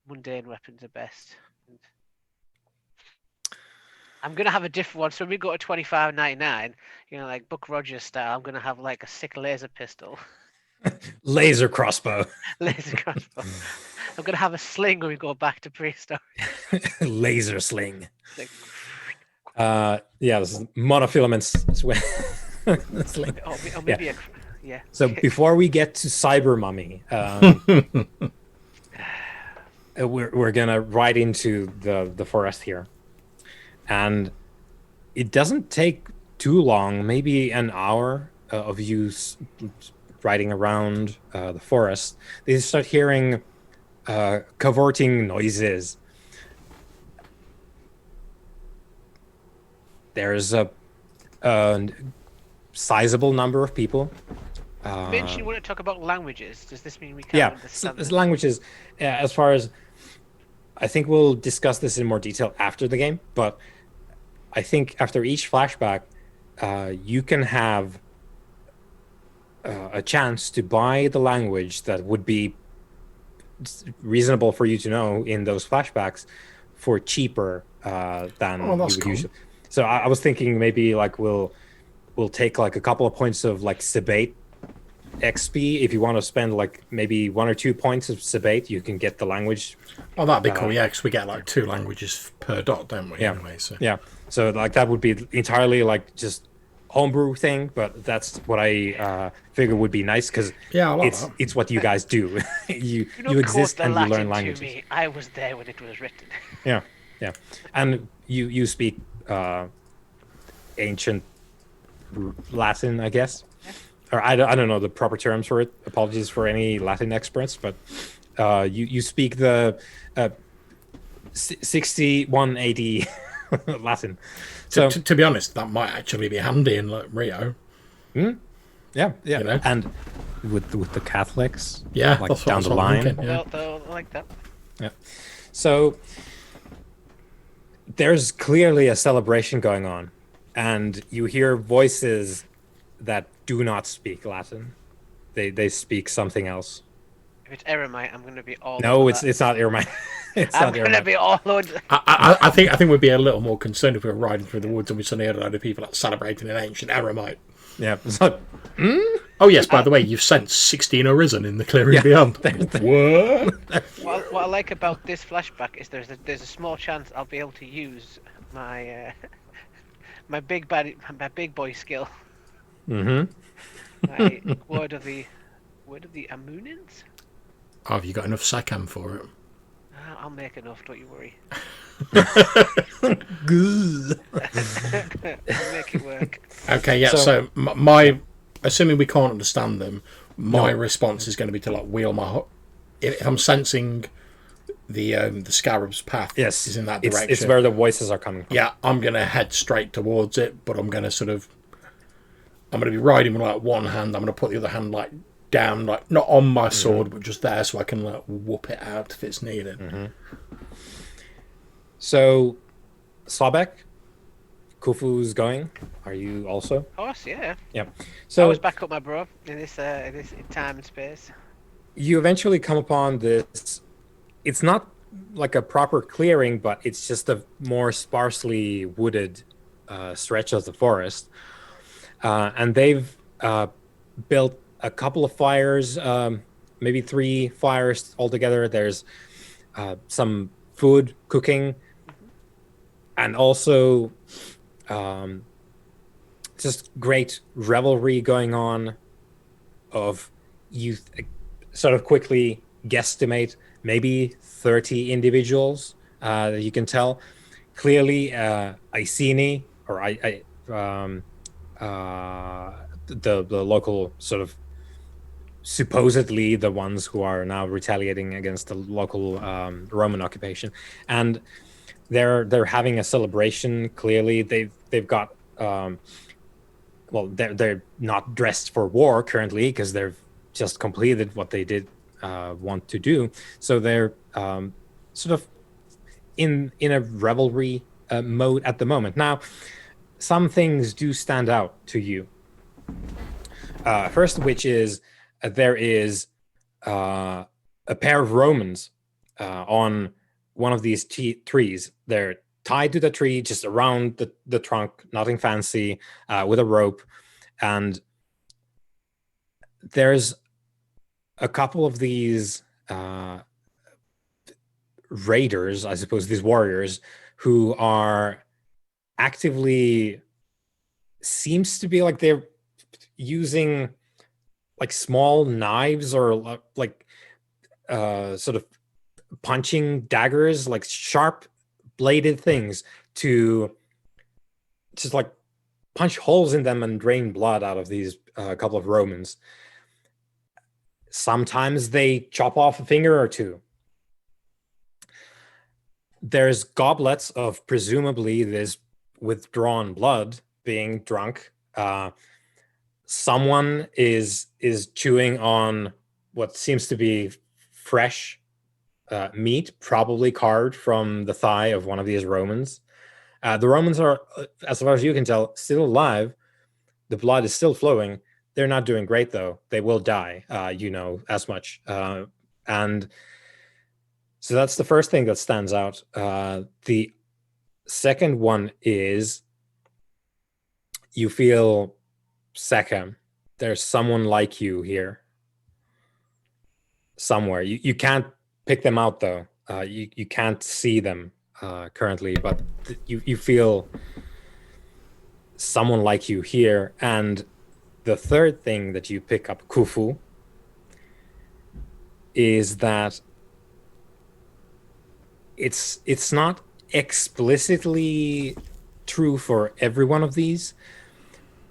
mundane weapons are best. And I'm gonna have a different one. So when we go to 25.99, you know, like Buck Rogers style, I'm gonna have like a sick laser pistol, Laser crossbow. laser crossbow. I'm gonna have a sling when we go back to prehistoric. Laser sling. Like, Yeah, this is monofilament sling. or maybe yeah. So before we get to cyber mummy, we're gonna ride into the forest here, and it doesn't take too long, maybe an hour of you riding around the forest. They start hearing cavorting noises. There's a sizable number of people. You mentioned you want to talk about languages. Does this mean we can't Yeah, understand as them? languages, as far as I think we'll discuss this in more detail after the game, but I think after each flashback, you can have a chance to buy the language that would be reasonable for you to know in those flashbacks for cheaper than you would cool. usually. So I was thinking maybe like we'll take like a couple of points of like Sebate XP. If you want to spend like maybe 1 or 2 points of Sebate, you can get the language. Oh, that'd be cool. Yeah, because we get like 2 languages per dot, don't we? Yeah. Anyway, so Yeah. So like that would be entirely like just homebrew thing, but that's what I figure would be nice because yeah, I like that. it's what you guys do. you don't exist quote the and you Latin learn to languages. me. I was there when it was written. Yeah, yeah, and you speak ancient Latin, I guess, or I don't know the proper terms for it. Apologies for any Latin experts, but you speak the 6180 Latin. So to be honest, that might actually be handy in like Rio. yeah, You know? and with the Catholics, Yeah, like that's down the what I'm line. thinking, yeah. They'll like that. Yeah. So there's clearly a celebration going on, and you hear voices that do not speak Latin. They speak something else. If it's Eremite, I'm gonna be all. No, over it's that. it's not Irmine. It's I'm not gonna Irmine. be all over. I think we'd be a little more concerned if we were riding through the woods and we suddenly had a load of people like celebrating an ancient Eremite. Yeah, it's not. Oh yes, by the way, you've sent 16 Arisen in the clearing beyond. What? What I like about this flashback is there's a small chance I'll be able to use my my big boy skill. Mm-hmm. My word of the Amunins. Oh, have you got enough Sekam for it? I'll make enough. Don't you worry. Good. I'll make it work. Okay, yeah. So my assuming we can't understand them, my response is going to be to like wheel my. If I'm sensing the scarab's path, Yes, is in that direction. It's where the voices are coming from. Yeah, I'm going to head straight towards it, but I'm going to I'm going to be riding with like one hand. I'm going to put the other hand like down, like not on my sword, but just there, so I can like whoop it out if it's needed. Mm-hmm. So, Sabek, Kufu's going. Are you also? Of course, yeah. Yeah. I So always back up my bro in this in time and space. you eventually come upon this. It's not like a proper clearing, but it's just a more sparsely wooded stretch of the forest. And they've built a couple of fires, maybe 3 fires altogether. There's some food cooking, and also just great revelry going on of youth. Sort of quickly guesstimate maybe 30 individuals that you can tell. Clearly, Iceni, or the local sort of supposedly the ones who are now retaliating against the local Roman occupation, and they're having a celebration. Clearly, they've got well, they're not dressed for war currently because they've just completed what they did want to do, so they're sort of in a revelry mode at the moment. Now, some things do stand out to you. First, which is there is a pair of Romans on one of these trees. They're tied to the tree, just around the trunk, nothing fancy, with a rope. And there's a couple of these raiders, I suppose, these warriors, who are actively, seems to be like they're using like small knives or like sort of punching daggers, like sharp bladed things, to just like punch holes in them and drain blood out of these couple of Romans. Sometimes they chop off a finger or two. There's goblets of presumably this withdrawn blood being drunk. Someone is chewing on what seems to be fresh meat, probably carved from the thigh of one of these Romans. The Romans are, as far as you can tell, still alive. The blood is still flowing. They're not doing great, though. They will die, as much. And so that's the first thing that stands out. The second one is you feel Sechem. There's someone like you here somewhere. You can't pick them out, though. You can't see them currently, but you feel someone like you here. And the third thing that you pick up, Khufu, is that it's not explicitly true for every one of these,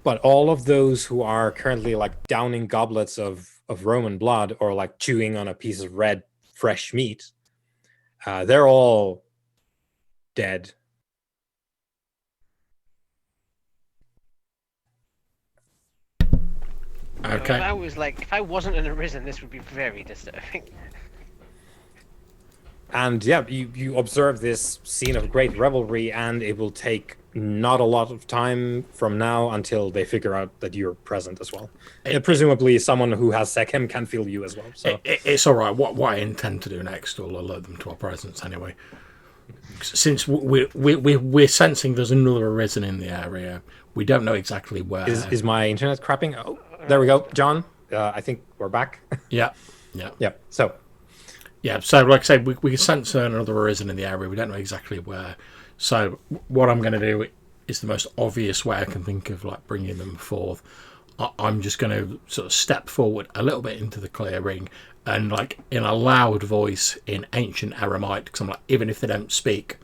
but all of those who are currently like downing goblets of Roman blood or like chewing on a piece of red fresh meat, they're all dead. Okay. If I wasn't an Arisen, this would be very disturbing. And yeah, you observe this scene of great revelry, and it will take not a lot of time from now until they figure out that you're present as well. Presumably, someone who has Sechem can feel you as well. So it's all right. What I intend to do next will alert them to our presence anyway. Since we're sensing there's another Arisen in the area, we don't know exactly where. Is my internet crapping? Oh, there we go, John. I think we're back. Yeah. So. Yeah, so like I said, we sense another Arisen in the area. We don't know exactly where. So what I'm going to do is the most obvious way I can think of, like bringing them forth. I'm just going to sort of step forward a little bit into the clearing and, like, in a loud voice in ancient Aramite, because I'm like, even if they don't speak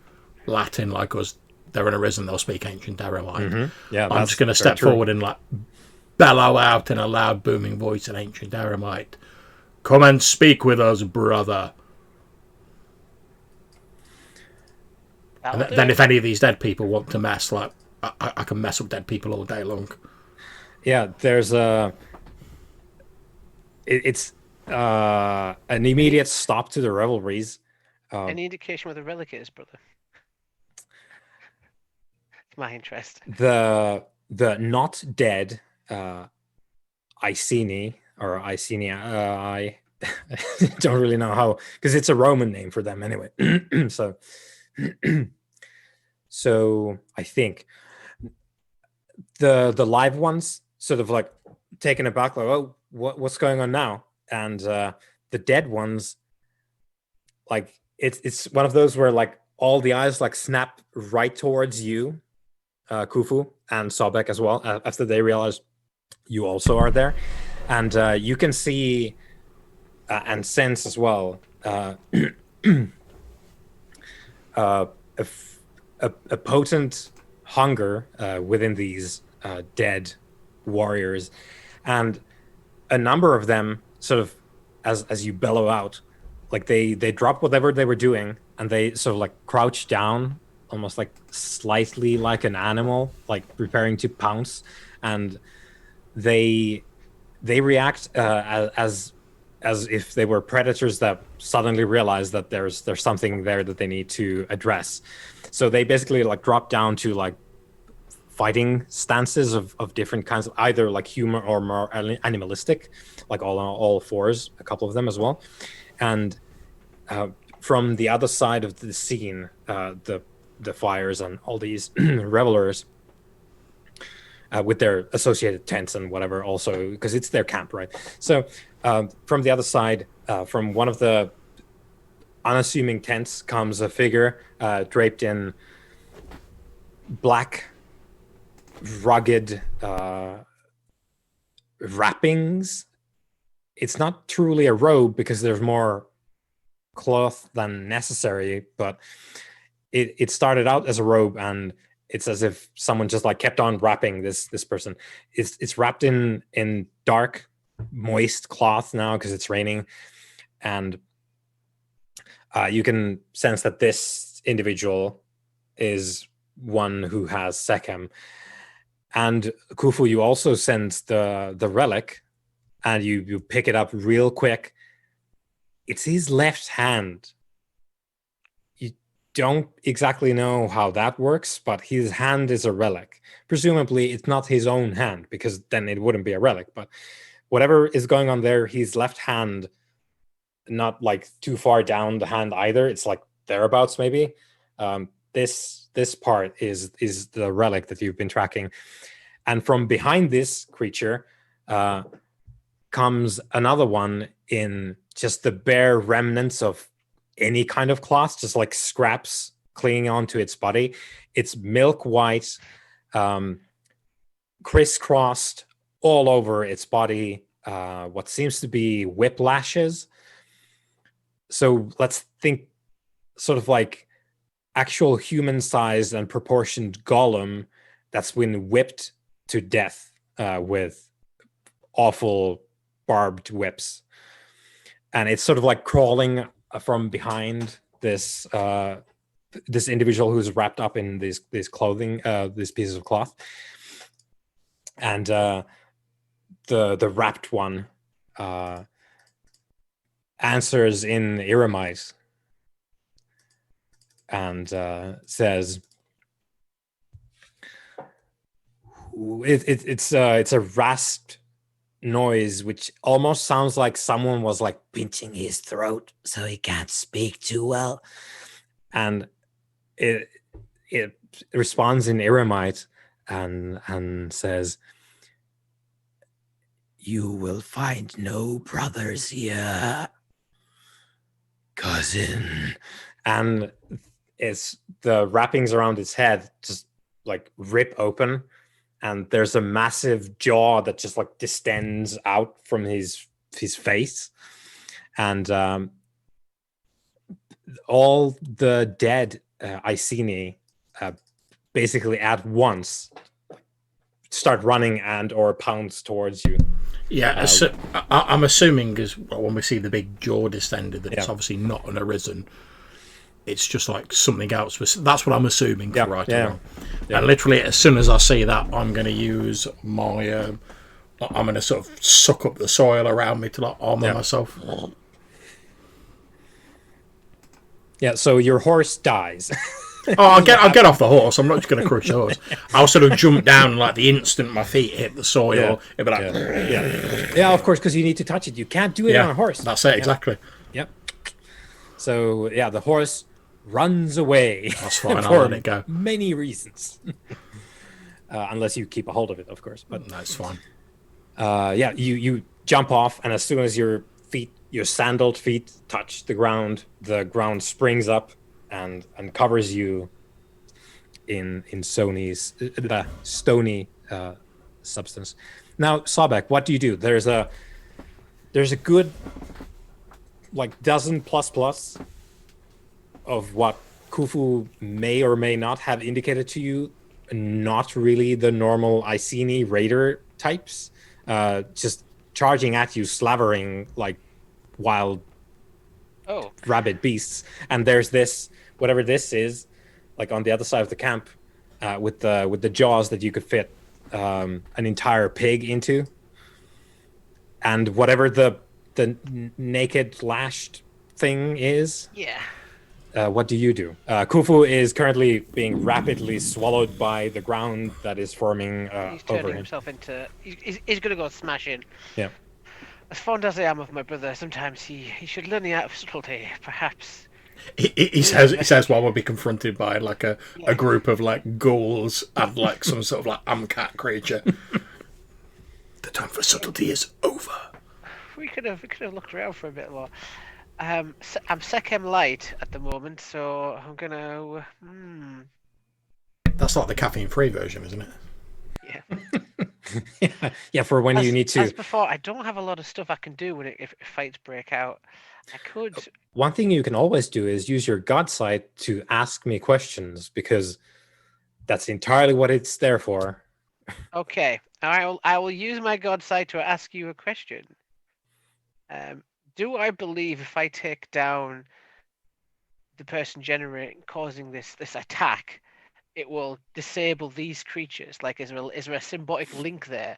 Latin like us, they're an Arisen, they'll speak ancient Aramite. Mm-hmm. Yeah, I'm just going to step forward and like bellow out in a loud booming voice in ancient Aramite. Come and speak with us, brother. And then if any of these dead people want to mess, like, I can mess up dead people all day long. Yeah, there's it's an immediate stop to the revelries. Any indication where the relic is, brother? It's my interest. The not dead Iceni, or Icenia, I don't really know how, because it's a Roman name for them anyway. So I think the live ones sort of like taken aback, like, oh, what's going on now? And the dead ones, like it's one of those where like all the eyes like snap right towards you, Khufu, and Sobek as well, after they realize you also are there. And you can see and sense as well a potent hunger within these dead warriors, and a number of them sort of, as you bellow out, like they drop whatever they were doing and they sort of like crouch down, almost like slightly like an animal, like preparing to pounce, and they react as if they were predators that suddenly realize that there's something there that they need to address. So they basically like drop down to like fighting stances of different kinds of either like human or more animalistic, like all fours, a couple of them as well. And from the other side of the scene, the fires and all these revelers with their associated tents and whatever, also because it's their camp, right? So from the other side, from one of the unassuming tents comes a figure draped in black, rugged wrappings. It's not truly a robe because there's more cloth than necessary, but it started out as a robe, and it's as if someone just like kept on wrapping this person. It's wrapped in dark, moist cloth now because it's raining, and you can sense that this individual is one who has Sekhem. And Khufu, you also sense the relic, and you pick it up real quick. It's his left hand. You don't exactly know how that works, but his hand is a relic. Presumably, it's not his own hand, because then it wouldn't be a relic. But whatever is going on there, his left hand, not like too far down the hand either. It's like thereabouts, maybe. This part is the relic that you've been tracking. And from behind this creature comes another one in just the bare remnants of any kind of cloth, just like scraps clinging onto its body. It's milk white, crisscrossed all over its body, what seems to be whiplashes. So let's think sort of like actual human-sized and proportioned golem that's been whipped to death with awful barbed whips. And it's sort of like crawling from behind this this individual who's wrapped up in this clothing, these pieces of cloth. And the wrapped one answers in Iramite and says, it's a rasped noise which almost sounds like someone was like pinching his throat so he can't speak too well, and it responds in Iramite and says, "You will find no brothers here, cousin." And it's the wrappings around its head just like rip open, and there's a massive jaw that just like distends out from his face, and all the dead Iceni basically at once start running and or pounce towards you. Yeah, so I'm assuming as well, when we see the big jaw distended, that it's Yeah. obviously not an arisen. It's just like something else. That's what I'm assuming. Yeah, Right. yeah. Yeah. And literally, as soon as I see that, I'm going to use my. I'm going to sort of suck up the soil around me to like armor myself. Yeah. So your horse dies. Oh, I'll get off the horse. I'm not just going to crush the horse. I'll sort of jump down like the instant my feet hit the soil. Yeah. It'll be like, Yeah, of course, because you need to touch it. You can't do it on a horse. That's it, exactly. Yep. So yeah, the horse runs away. That's fine. I'll for let it go. many reasons, unless you keep a hold of it, of course. But That's fine. yeah, you jump off, and as soon as your sandaled feet touch the ground springs up and covers you in stony substance. Now, Sabek, what do you do? There's a good like dozen plus of what Khufu may or may not have indicated to you, not really the normal Iceni raider types, just charging at you, slavering like wild rabid beasts. And there's this, whatever this is, like on the other side of the camp, with the jaws that you could fit an entire pig into, and whatever the naked lashed thing is. Yeah. what do you do? Khufu is currently being rapidly swallowed by the ground that is forming He's over turning him. himself into. He's gonna go smash in. Yeah. As fond as I am of my brother, sometimes he should learn the art of subtlety. Perhaps. He says while we'll be confronted by like a Yeah. group of like ghouls and like some sort of like amcat creature. The time for subtlety is over. We could have looked around for a bit more. I'm Sechem light at the moment, so I'm gonna. That's like the caffeine-free version, isn't it? Yeah. Yeah, for when you need to. As before, I don't have a lot of stuff I can do when if fights break out. I could. One thing you can always do is use your God sight to ask me questions, because that's entirely what it's there for. Okay, I will use my God sight to ask you a question. Do I believe if I take down the person causing this attack, it will disable these creatures? Like, is there a symbiotic link there?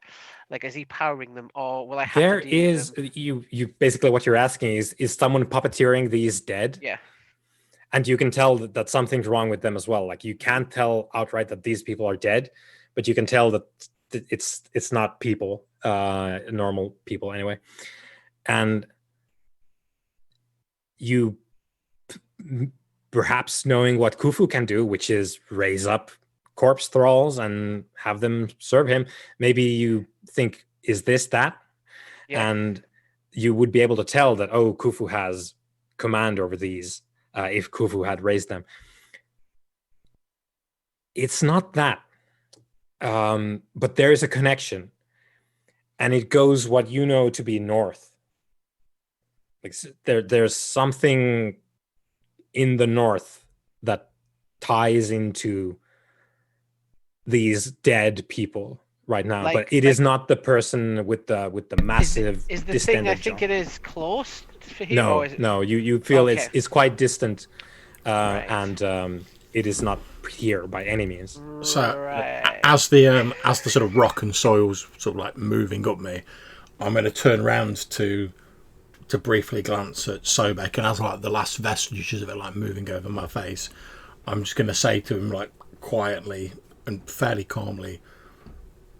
Like, is he powering them, or will I have There to deal is with them? you basically what you're asking is someone puppeteering these dead? Yeah. And you can tell that something's wrong with them as well. Like, you can't tell outright that these people are dead, but you can tell that it's not people, normal people anyway. And you, perhaps knowing what Khufu can do, which is raise up corpse thralls and have them serve him, maybe you think, is this that? Yeah. And you would be able to tell that, oh, Khufu has command over these, if Khufu had raised them. It's not that. But there is a connection, and it goes what you know to be north. Like, there's something in the north that ties into these dead people right now, but it is not the person with the massive is the distended thing I think jaw. it is close for him? No, or is it... no, you feel Okay. it's quite distant, Right. and it is not here by any means. So Right. as the sort of rock and soil's sort of like moving up me, I'm going to turn around to briefly glance at Sobek, and as like the last vestiges of it like moving over my face, I'm just going to say to him like quietly and fairly calmly,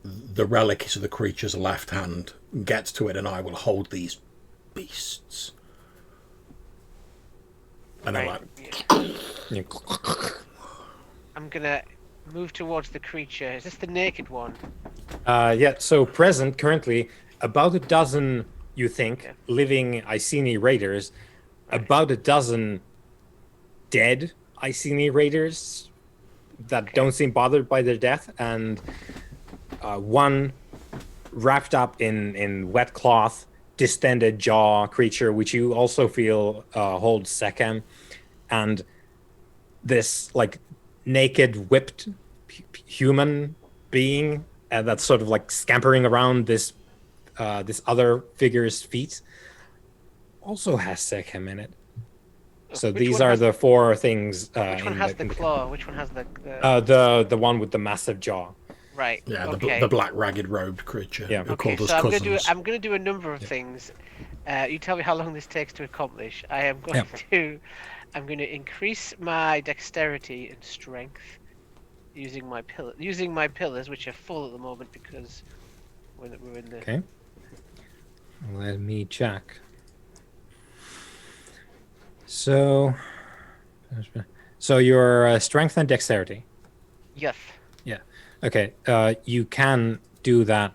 the relic is of the creature's left hand. Get to it, and I will hold these beasts. And Right. I'm gonna move towards the creature. Is this the naked one? Yeah, so present currently about a dozen, you think, living Iceni raiders, about a dozen dead Iceni raiders that don't seem bothered by their death, and one wrapped up in wet cloth, distended jaw creature, which you also feel holds Sekhem, and this like naked, whipped human being that's sort of like scampering around this other figure's feet, also has Sekhem in it. So Which these one are has the four things. Which one has the claw? Which one has the... The one with the massive jaw. Right. yeah, Okay. the black ragged robed creature Yeah. who Okay, called us so cousins. I'm gonna do a number of things. You tell me how long this takes to accomplish. I'm going to increase my dexterity and strength using my pillars, which are full at the moment because we're in the... Okay. Let me check. So your strength and dexterity. Yes. Yeah. Okay. You can do that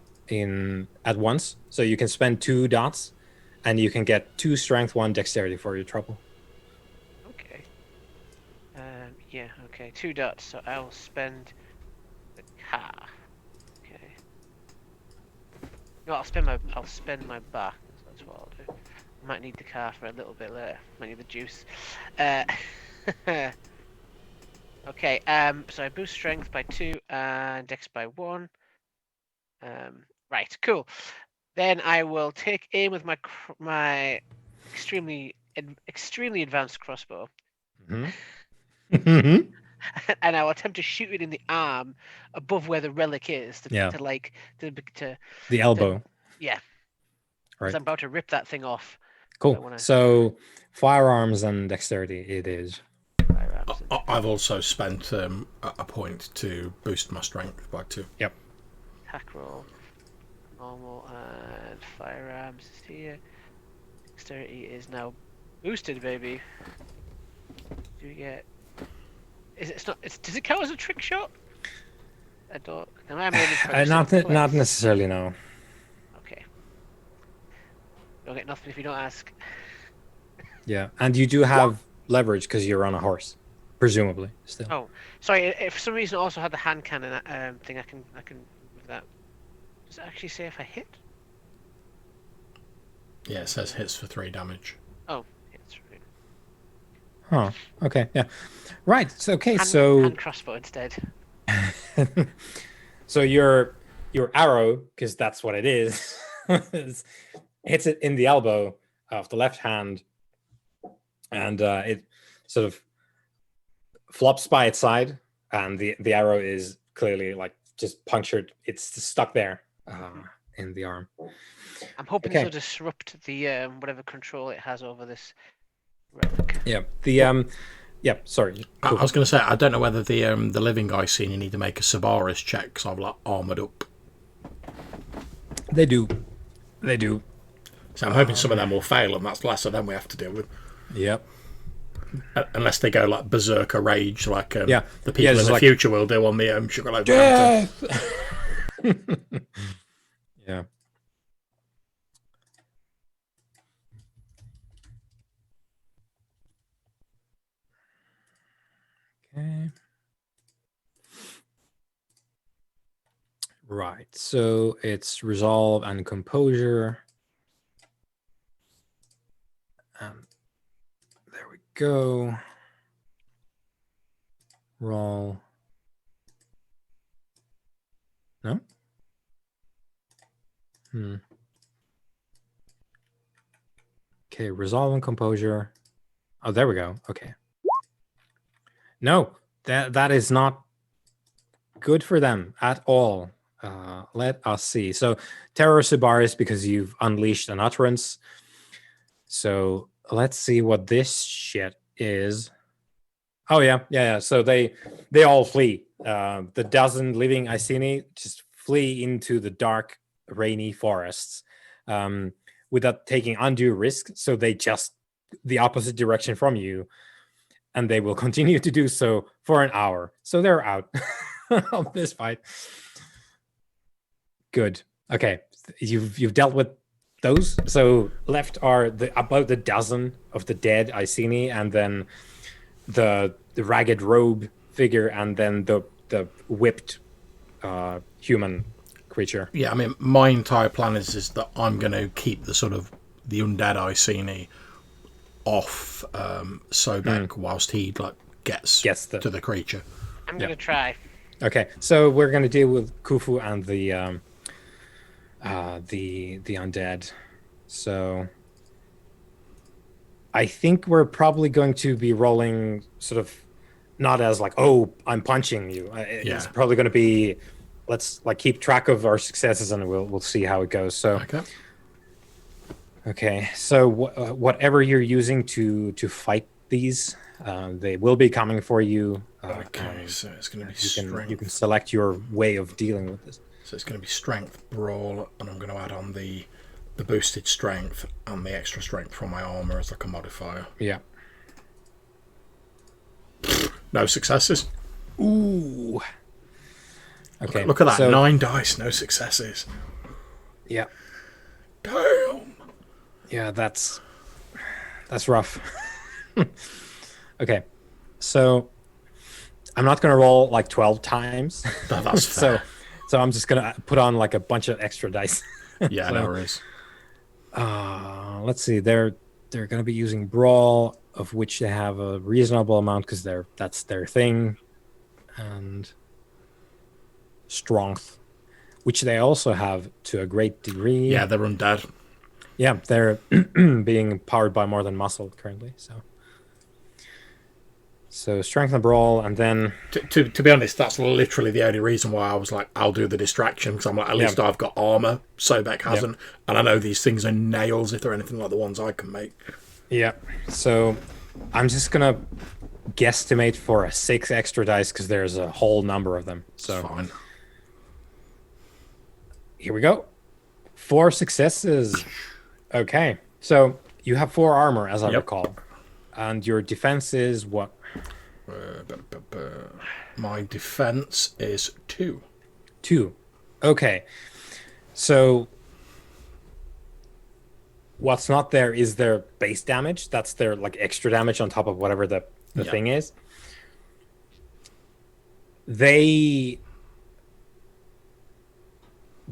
at once. So you can spend 2 dots, and you can get 2 strength, 1 dexterity for your trouble. Okay. Yeah. Okay. 2 dots. So I'll spend the car. Okay. No, I'll spend my bar. That's what I'll do. I might need the car for a little bit later. Might need the juice. Okay. So I boost strength by 2 and dex by 1. Right. Cool. Then I will take aim with my extremely advanced crossbow. Mm-hmm. And I'll attempt to shoot it in the arm above where the relic is. Yeah. To The elbow. yeah. Right. I'm about to rip that thing off. Cool. So firearms and dexterity it is. absent. I've also spent a point to boost my strength by 2. Yep. Attack roll, normal, and firearms is here. Dexterity is now boosted, baby. Do you get? It's not. Does it count as a trick shot? I don't. Am I aiming for a Not certain not place? necessarily, no. Okay. Don't get nothing if you don't ask. Yeah, and you do have leverage because you're on a horse, presumably. Still. Oh, sorry. If for some reason I also had the hand cannon thing, I can move that. Does it actually say if I hit? Yeah, it says hits for 3 damage. Oh, yeah, that's right. Huh. Okay. Yeah. Right. So okay. Hand crossbow instead. So your arrow, because that's what it is, hits it in the elbow of the left hand, and it sort of flops by its side, and the arrow is clearly like just punctured. It's stuck there in the arm. I'm hoping Okay. this will disrupt the whatever control it has over this relic. Yeah. The yeah. Sorry. I was going to say, I don't know whether the living guy scene you need to make a Sabaris check because I've like armoured up. They do. They do. So I'm hoping some of them will fail, and that's less of them we have to deal with. Yep. Unless they go like berserker rage, like Yeah. the people in the like, future will do on the Sugarloaf Mountain. Yeah. Okay. Right. So it's resolve and composure. There we go. Roll. No? Okay, resolve and composure. Oh, there we go. Okay. No, that is not good for them at all. Let us see. So Terror Sibaris, because you've unleashed an utterance. So let's see what this shit is. Oh yeah. So they all flee. The dozen living Iceni just flee into the dark, rainy forests without taking undue risk. So they just the opposite direction from you, and they will continue to do so for an hour. So they're out of this fight. Good. Okay, you've dealt with those. So left are about the dozen of the dead Iceni, and then the ragged robe figure, and then the whipped human creature. Yeah, I mean, my entire plan is that I'm going to keep the sort of the undead Iceni off Sobek whilst he like gets to the creature. I'm gonna try. Okay, so we're gonna deal with Khufu and the undead. So I think we're probably going to be rolling sort of not as like, oh, I'm punching you. It's probably going to be, let's like keep track of our successes and we'll see how it goes. So okay. So whatever you're using to fight these, they will be coming for you. Okay, so it's going to be you can select your way of dealing with this. So it's going to be strength, brawl, and I'm going to add on the boosted strength and the extra strength from my armor as like a modifier. Yeah. No successes. Ooh. Okay. Look at that. So, 9 dice, no successes. Yeah. Damn. Yeah, that's rough. Okay. So I'm not going to roll like 12 times. That's fair. So I'm just going to put on like a bunch of extra dice. Yeah, so, no worries. Let's see. They're going to be using brawl, of which they have a reasonable amount because that's their thing, and strength, which they also have to a great degree. Yeah, they're undead. Yeah, they're being powered by more than muscle currently. So strength and brawl, and then to be honest, that's literally the only reason why I was like, I'll do the distraction, because I'm like, at least I've got armor. Sobek hasn't, and I know these things are nails if they're anything like the ones I can make. Yeah. So I'm just gonna guesstimate for a 6 extra dice because there's a whole number of them. It's So fine. here we go. 4 successes. Okay, so you have 4 armor, as I Yep. recall, and your defense is what? My defense is 2. 2. Okay, so what's not there is their base damage. That's their like extra damage on top of whatever the Yep. thing is. They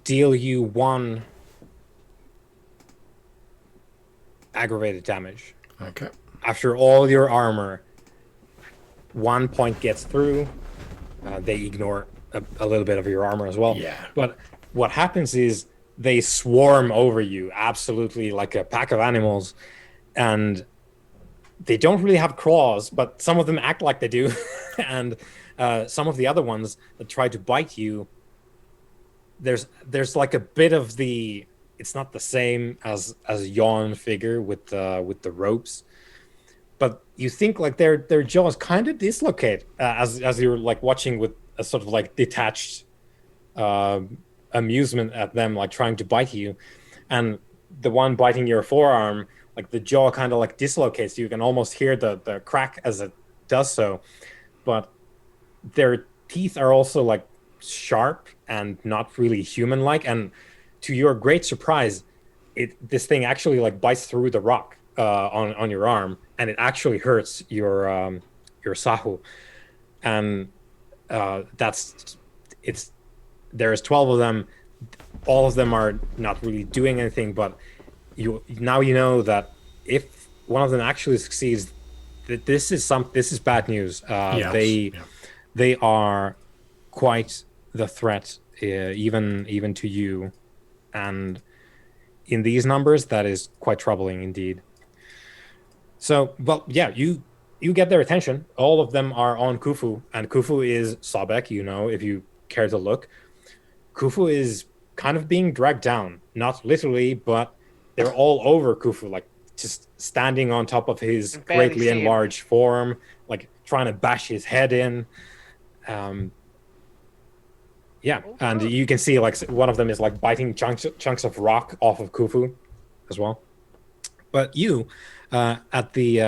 deal you 1 aggravated damage. Okay. After all your armor, 1 point gets through. They ignore a little bit of your armor as well. Yeah. But what happens is they swarm over you, absolutely like a pack of animals, and they don't really have claws, but some of them act like they do, and some of the other ones that try to bite you, there's like a bit of the, it's not the same as yawn figure with the ropes, but you think like their jaws kind of dislocate as you're like watching with a sort of like detached amusement at them like trying to bite you, and the one biting your forearm, like the jaw kind of like dislocates. You can almost hear the crack as it does so, but their teeth are also like sharp and not really human like, and to your great surprise, this thing actually like bites through the rock on your arm, and it actually hurts your sahu, and that's it's there's 12 of them. All of them are not really doing anything, but you know that if one of them actually succeeds, that this is bad news. Yes. They Yeah. they are quite the threat, even to you, and in these numbers, that is quite troubling indeed. So, well, yeah, you get their attention. All of them are on Khufu, and Khufu is Sobek. You know, if you care to look, Khufu is kind of being dragged down, not literally, but they're all over Khufu, like just standing on top of his Can barely greatly see him. enlarged form, like trying to bash his head in. Yeah, Oh, and God. you can see like one of them is like biting chunks of rock off of Khufu as well. But you, at the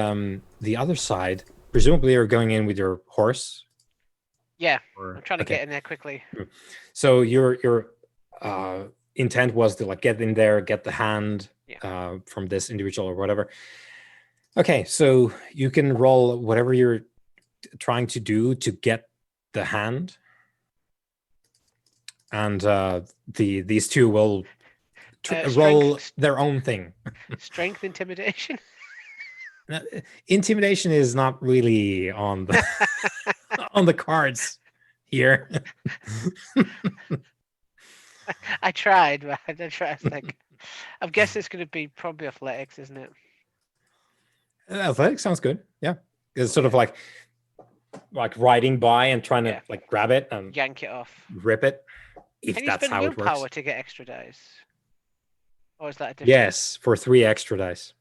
other side, presumably are going in with your horse. Yeah, Or, I'm trying to okay. get in there quickly. So your intent was to like get in there, get the hand from this individual or whatever. Okay, so you can roll whatever you're trying to do to get the hand, and these two will roll their own thing. Strength, intimidation. Intimidation is not really on the on the cards here. I tried, but I tried. Like, I'm guessing it's going to be probably athletics, isn't it? Athletics sounds good. Yeah, it's sort of like riding by and trying to like grab it and yank it off, rip it. If Can you that's spend how it willpower works. to get extra dice? Or is that a different? Yes, for 3 extra dice.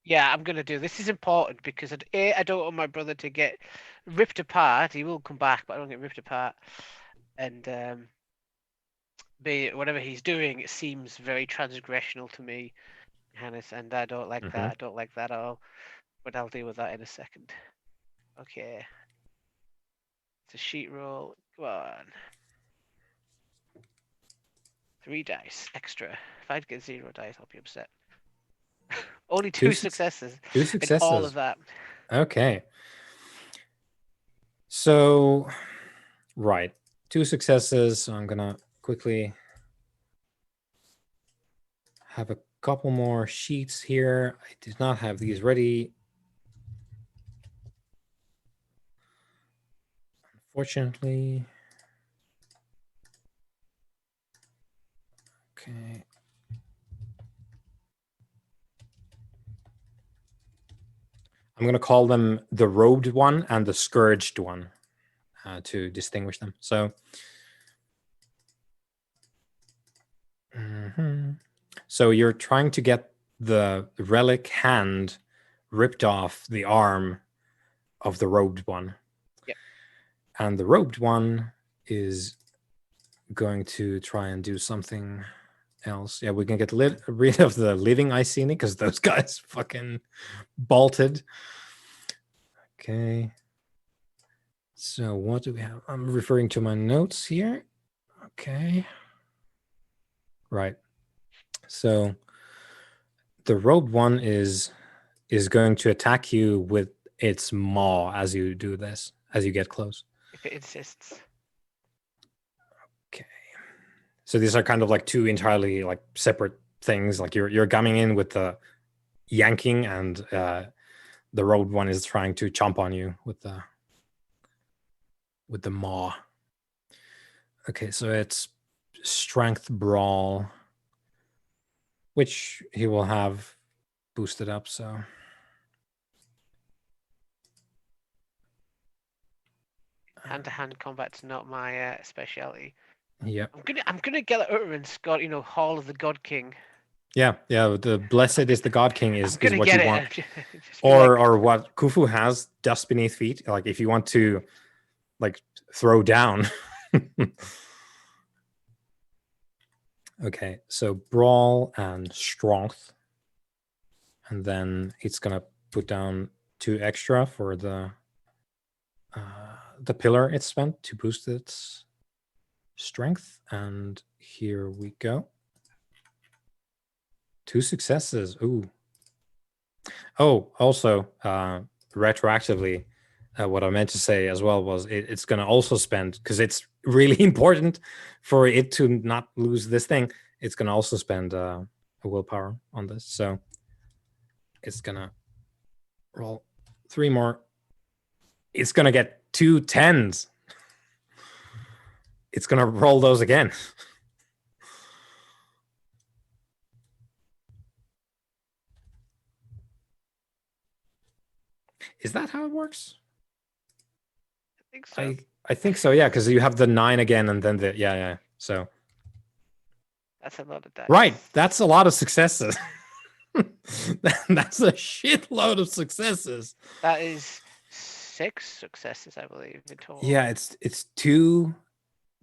Yeah, I'm gonna do this. Is important because I don't want my brother to get ripped apart. He will come back, but I don't get ripped apart. And B, whatever he's doing, it seems very transgressional to me, Hannes, and I don't like that. I don't like that at all. But I'll deal with that in a second. Okay. It's a sheet roll. Come on. 3 dice extra. If I get 0 dice, I'll be upset. Only 2 successes. 2 successes. In all of that. Okay. So, right. 2 successes. So I'm going to quickly have a couple more sheets here. I did not have these ready. Unfortunately. Okay. I'm going to call them the robed one and the scourged one to distinguish them. So, so you're trying to get the relic hand ripped off the arm of the robed one. Yep. And the robed one is going to try and do something else. Yeah, we can get rid of the living Iceni because those guys fucking bolted. Okay. So what do we have? I'm referring to my notes here. Okay. Right. So the robed one is going to attack you with its maw as you do this, as you get close. If it insists. Okay. So these are kind of like two entirely like separate things. Like you're coming in with the yanking, and the robed one is trying to chomp on you with the maw. Okay, so it's strength brawl, which he will have boosted up. So Hand-to-hand combat's not my specialty. yep. I'm gonna get that utterance. God, Hall of the God King. Yeah. The blessed is the God King is I'm gonna what get you it. want. Just be like, Or what Khufu has, dust beneath feet. Like if you want to like throw down. Okay, so brawl and strength. And then it's gonna put down 2 extra for the pillar it spent to boost its strength. And here we go. 2 successes. Ooh. Oh, also, retroactively, what I meant to say as well was it's going to also spend, because it's really important for it to not lose this thing, it's going to also spend a willpower on this. So it's going to roll 3 more. It's going to get 2 10s. It's going to roll those again. Is that how it works? I think so. I think so, yeah, because you have the 9 again, and then the yeah. So That's a lot of dice. right, that's a lot of successes. That's a shitload of successes. That is 6 successes, I believe, in total. Yeah, it's 2,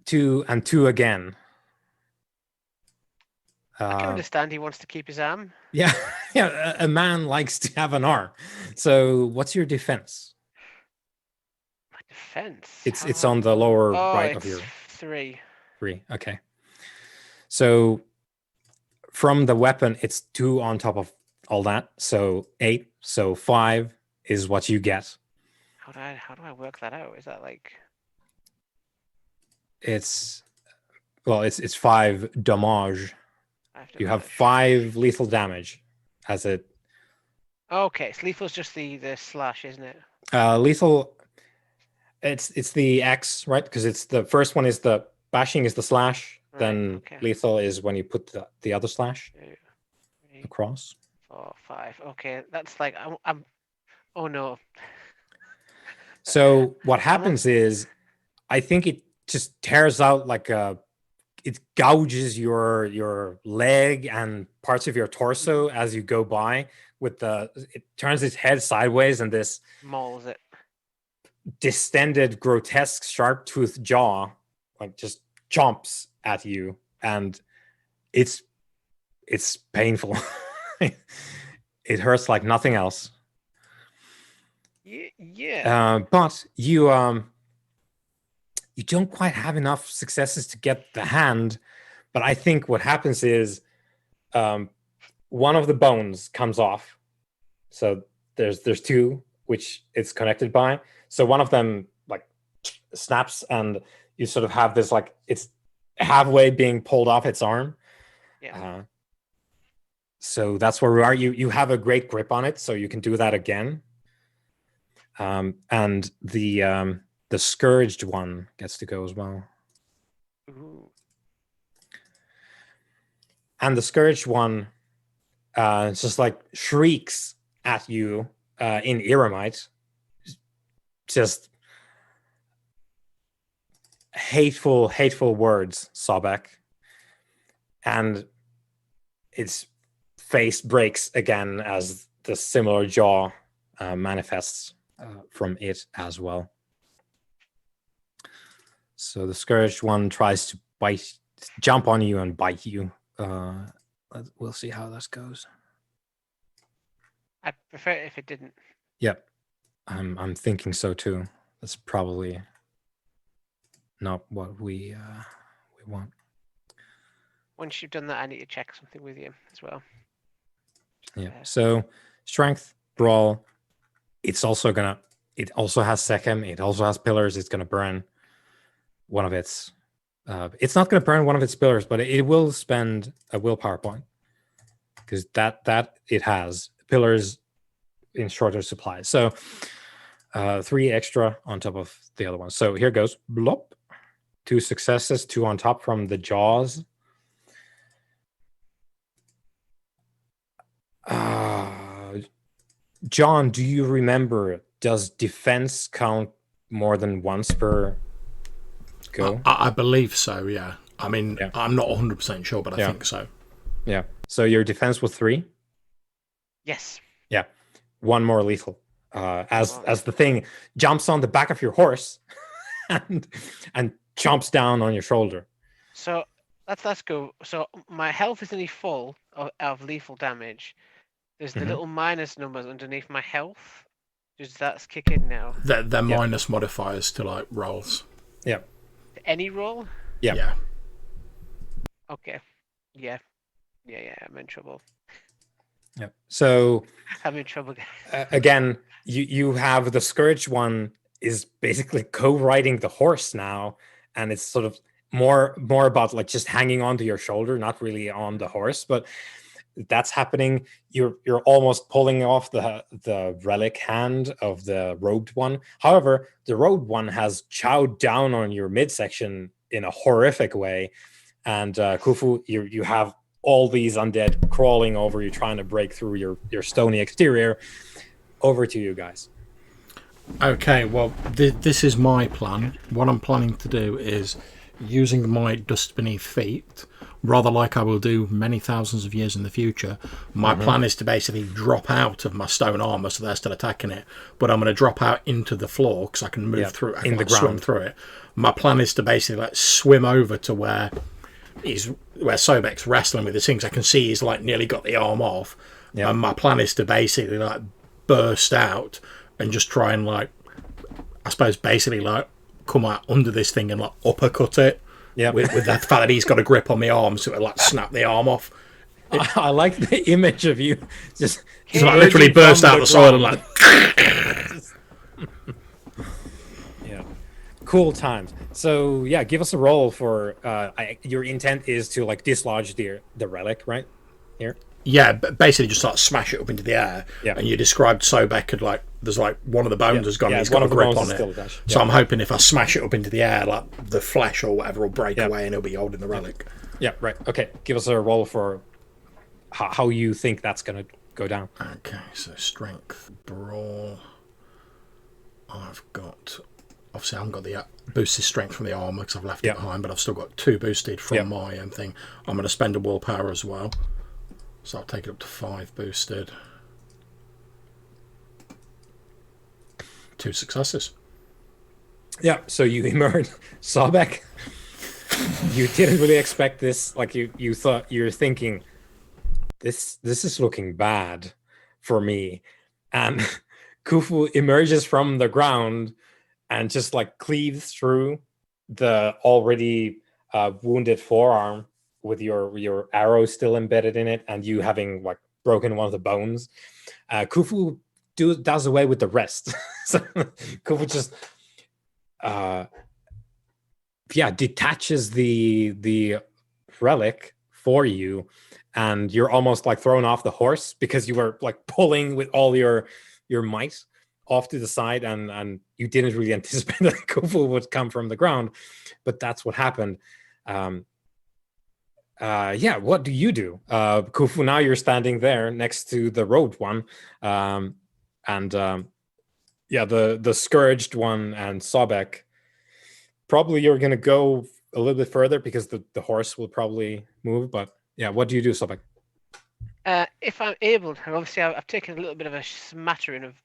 2, and 2 again. I can understand he wants to keep his arm. Yeah, yeah. A man likes to have an arm. So, what's your defense? My defense. It's on the lower right of it's your 3. 3. Okay. So, from the weapon, it's 2 on top of all that. So 8. So 5 is what you get. How do I work that out? Is that like? It's 5 damage. You have damage. 5 lethal damage as it. Okay, so lethal's just the slash, isn't it? Lethal. It's the X, right? Because it's the first one is the bashing is the slash. Right, then okay. lethal is when you put the other slash 2, 3, across. 4, 5. Okay, that's like I'm. Oh no. So what happens is, I think it just tears out like it gouges your leg and parts of your torso as you go by. It turns its head sideways, and this Mauls it. distended, grotesque, sharp-toothed jaw like just chomps at you, and it's painful. It hurts like nothing else. Yeah. But you don't quite have enough successes to get the hand. But I think what happens is one of the bones comes off. So there's 2 which it's connected by. So one of them like snaps, and you sort of have this like it's halfway being pulled off its arm. Yeah. So that's where we are. You have a great grip on it, so you can do that again. And the scourged one gets to go as well. Ooh. And the scourged one just like shrieks at you in Eremite, just hateful words, Sobek, and its face breaks again as the similar jaw manifests. from it as well. So the scourged one tries to jump on you and bite you. We'll see how this goes. I'd prefer it if it didn't. Yep, I'm thinking so too. That's probably not what we want. Once you've done that, I need to check something with you as well. Yeah. So strength, brawl. It also has second. It also has pillars. It's gonna burn one of its. It's not gonna burn one of its pillars, but it will spend a willpower point because that it has pillars in shorter supply. So 3 extra on top of the other one. So here goes. Blop. 2 successes, 2 on top from the jaws. John, do you remember? Does defense count more than once per go? I believe so. Yeah. I mean, Yeah. I'm not 100% sure, but I Yeah. think so. Yeah. So your defense was 3. Yes. Yeah. 1 more lethal. As the thing jumps on the back of your horse and chomps down on your shoulder. So let's go. So my health is only full of lethal damage. There's the little minus numbers underneath my health. Does that kick in now? They're minus modifiers to like rolls. Yeah. Any roll? Yeah. Yeah. Okay. Yeah. I'm in trouble. Yeah. So I'm in trouble. again, you have the scourge one is basically co-riding the horse now, and it's sort of more about like just hanging onto your shoulder, not really on the horse, but that's happening. You're almost pulling off the relic hand of the robed one. However, the robed one has chowed down on your midsection in a horrific way, and Khufu, you have all these undead crawling over you, trying to break through your stony exterior. Over to you guys. Okay, well, this is my plan. What I'm planning to do is using my dust beneath feet, rather like I will do many thousands of years in the future. My plan is to basically drop out of my stone armor, so they're still attacking it, but I'm going to drop out into the floor because I can move through. I can swim through it. My plan is to basically like swim over to where Sobek's wrestling with his things. I can see he's like nearly got the arm off, and my plan is to basically like burst out and just try and like, I suppose basically like come out under this thing and like uppercut it. Yeah, with that fact that he's got a grip on the arm, so it'll like snap the arm off. I like the image of you just like literally burst out the soil and like. Yeah, cool times. So yeah, give us a roll for your intent is to like dislodge the relic, right? Here. Yeah, but basically just like smash it up into the air. Yeah. And you described Sobek had like there's like one of the bones has gone. And he's got a grip on it. So I'm hoping if I smash it up into the air, like the flesh or whatever will break away and he'll be holding the relic. Yeah. Right. Okay. Give us a roll for how you think that's gonna go down. Okay. So strength, brawl. I've got. Obviously, I haven't got the boosted strength from the armor because I've left it behind, but I've still got 2 boosted from my thing. I'm going to spend a willpower as well. So I'll take it up to 5 boosted. 2 successes. Yeah, so you emerged. Sobek, you didn't really expect this. Like you thought, you're thinking, this is looking bad for me. And Khufu emerges from the ground and just like cleaves through the already wounded forearm with your arrow still embedded in it, and you having like broken one of the bones. Khufu does away with the rest. So Khufu just detaches the relic for you, and you're almost like thrown off the horse because you were like pulling with all your might off to the side, and you didn't really anticipate that Khufu would come from the ground, but that's what happened. What do you do? Khufu, now you're standing there next to the robed one, the scourged one and Sobek. Probably you're gonna go a little bit further because the horse will probably move, but yeah, what do you do, Sobek? If I'm able to, obviously I've taken a little bit of a smattering of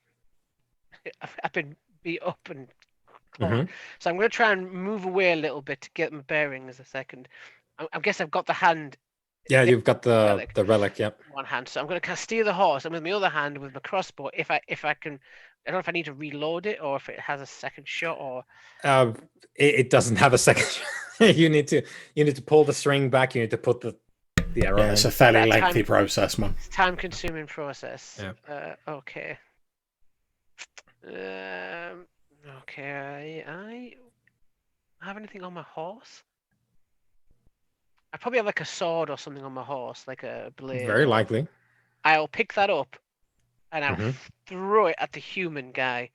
I've been beat up and clawed. Mhm. So I'm going to try and move away a little bit to get my bearings a second. I guess I've got the hand Yeah, the you've got relic the relic. Yep. in one hand, so I'm going to kind of steer the horse, and with my other hand with my crossbow, if I can, I don't know if I need to reload it or if it has a second shot or. Uh, it doesn't have a second. you need to pull the string back. You need to put the arrow Yeah, it's in. a fairly That lengthy process, man. time-consuming process. Yeah. Okay. Okay. I have anything on my horse? I probably have like a sword or something on my horse, like a blade. Very Or likely. I'll pick that up and I'll Hmm. throw it at the human guy.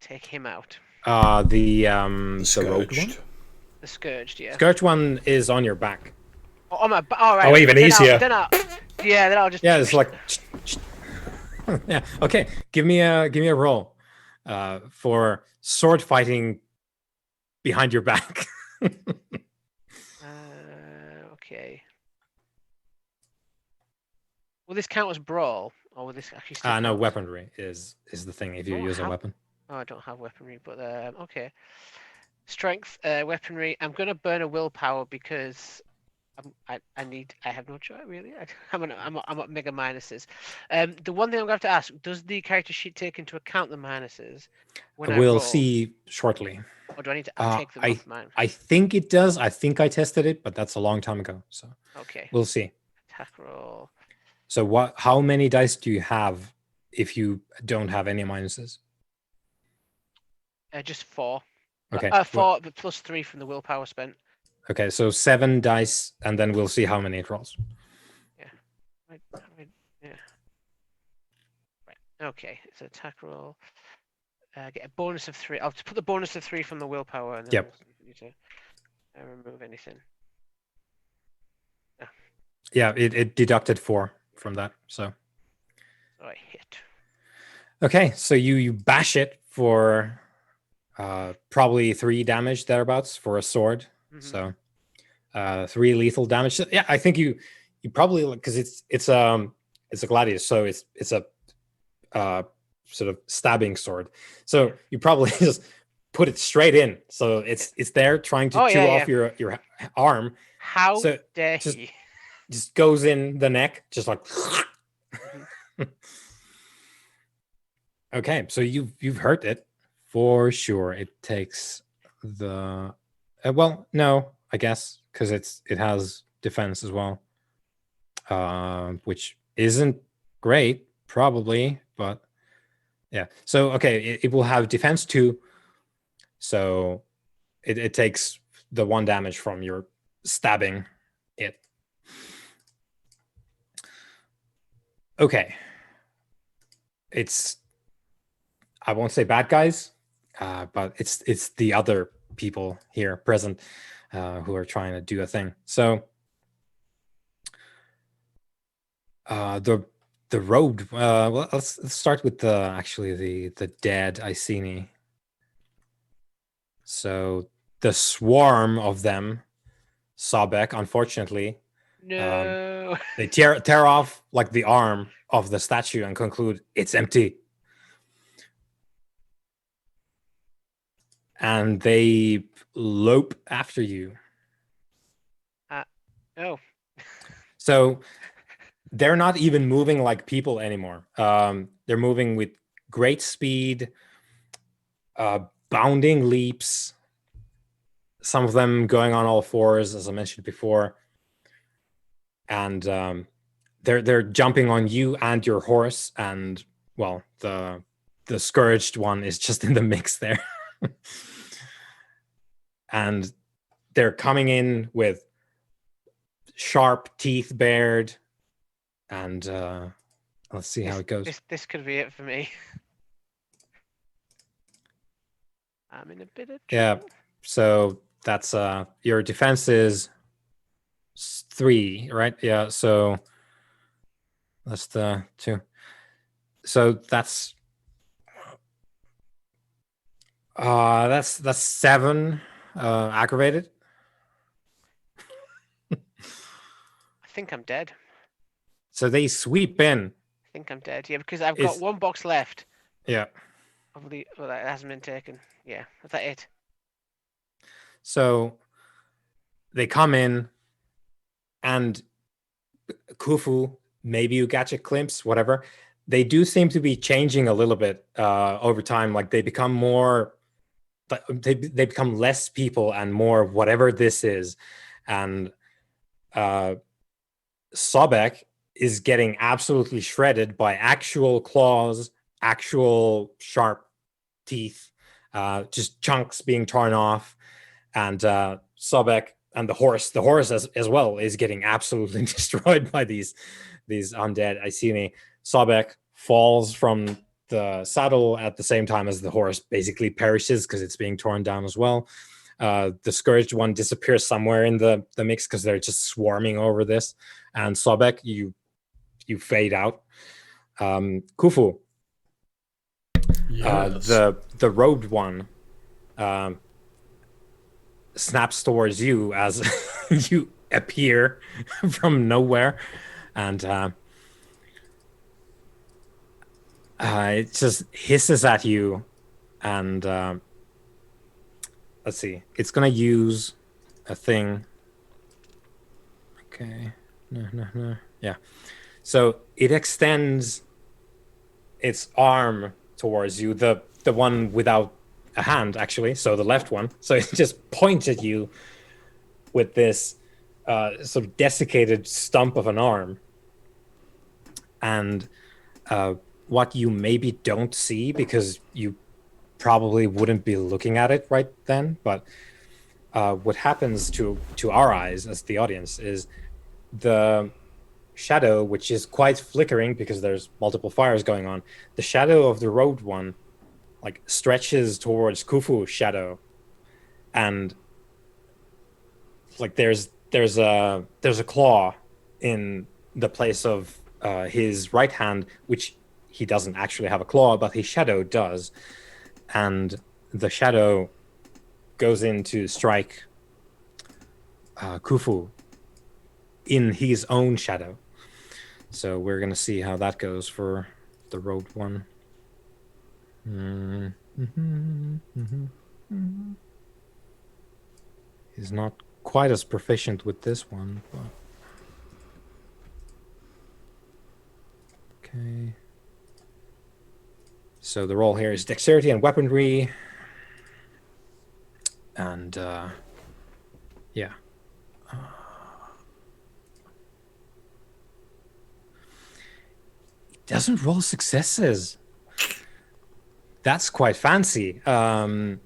Take him out. The rogue one. Scourged. The scourged, yeah. Scourge one is on your back. Oh, on my. All right. Oh, even easier. Yeah. Then I'll just. Yeah, it's like. Yeah. Okay. Give me a roll, for sword fighting behind your back. Okay. Will this count as brawl, or will this actually still count? No, weaponry is the thing if you Oh, use a weapon. Oh, I don't have weaponry, but okay. Strength, weaponry. I'm gonna burn a willpower because I have no choice really. I'm at mega minuses. The one thing I'm going to have to ask: does the character sheet take into account the minuses when I We'll roll, see shortly. or do I need to take them off mine? I think it does. I think I tested it, but that's a long time ago. So Okay. we'll see. Attack roll. So how many dice do you have if you don't have any minuses? Just 4. Okay. 4 but plus 3 from the willpower spent. Okay, so 7 dice, and then we'll see how many it rolls. Right. Yeah. Right. Okay. It's an attack roll. Get a bonus of 3. I'll put the bonus of 3 from the willpower, and then Yep. we'll see if you need to remove anything. Yeah, it deducted 4 from that. So So I hit. okay, so you bash it for probably 3 damage thereabouts for a sword. Mhm. So 3 lethal damage. So, yeah, I think you probably, because it's a gladius, so it's a sort of stabbing sword. So you probably just put it straight in. So it's there trying to chew off your arm. How So dare just- he? Just goes in the neck, just like. Okay, so you've hurt it for sure. It takes the well, no, I guess because it has defense as well, which isn't great probably, but yeah. So okay, it will have defense 2, so it takes the 1 damage from your stabbing it. Okay, it's, I won't say bad guys, but it's the other people here present who are trying to do a thing. So the road. Well, let's start with the dead Iceni. So the swarm of them, Sobek, unfortunately, No. they tear off like the arm of the statue and conclude it's empty. And they lope after you. No. So they're not even moving like people anymore. They're moving with great speed, bounding leaps. Some of them going on all fours, as I mentioned before, and they're jumping on you and your horse. And well, the scourged one is just in the mix there. And they're coming in with sharp teeth bared, and let's see how it goes. This could be it for me. I'm in a bit of trouble. Yeah, so that's your defense is 3, right? Yeah, so that's the 2. So that's 7 aggravated. I think I'm dead. So they sweep in. I think I'm dead. Yeah, because I've got 1 box left. Yeah. Probably, well, that hasn't been taken. Yeah, is that it? So they come in, and Khufu, maybe you catch a glimpse, whatever. They do seem to be changing a little bit over time. Like they become more, they become less people and more whatever this is. And Sobek is getting absolutely shredded by actual claws, actual sharp teeth, just chunks being torn off. And Sobek and the horse as well, is getting absolutely destroyed by these undead Iceni. Sobek falls from the saddle at the same time as the horse basically perishes because it's being torn down as well. The scourged one disappears somewhere in the mix because they're just swarming over this. And Sobek, you fade out. Khufu, Yes. the robed one, snaps towards you as you appear from nowhere, and it just hisses at you, and let's see, it's gonna use a thing. Okay, no, yeah. So it extends its arm towards you, the one without a hand, actually, so the left one. So it just points at you with this sort of desiccated stump of an arm. And what you maybe don't see, because you probably wouldn't be looking at it right then, but what happens to our eyes as the audience is the shadow, which is quite flickering because there's multiple fires going on, the shadow of the robed one like stretches towards Khufu's shadow, and like there's a claw in the place of his right hand, which he doesn't actually have a claw, but his shadow does, and the shadow goes in to strike Khufu in his own shadow. So we're gonna see how that goes for the robed one. He's not quite as proficient with this one, but okay. So the roll here is dexterity and weaponry, and yeah. It doesn't roll successes. That's quite fancy. Khufu,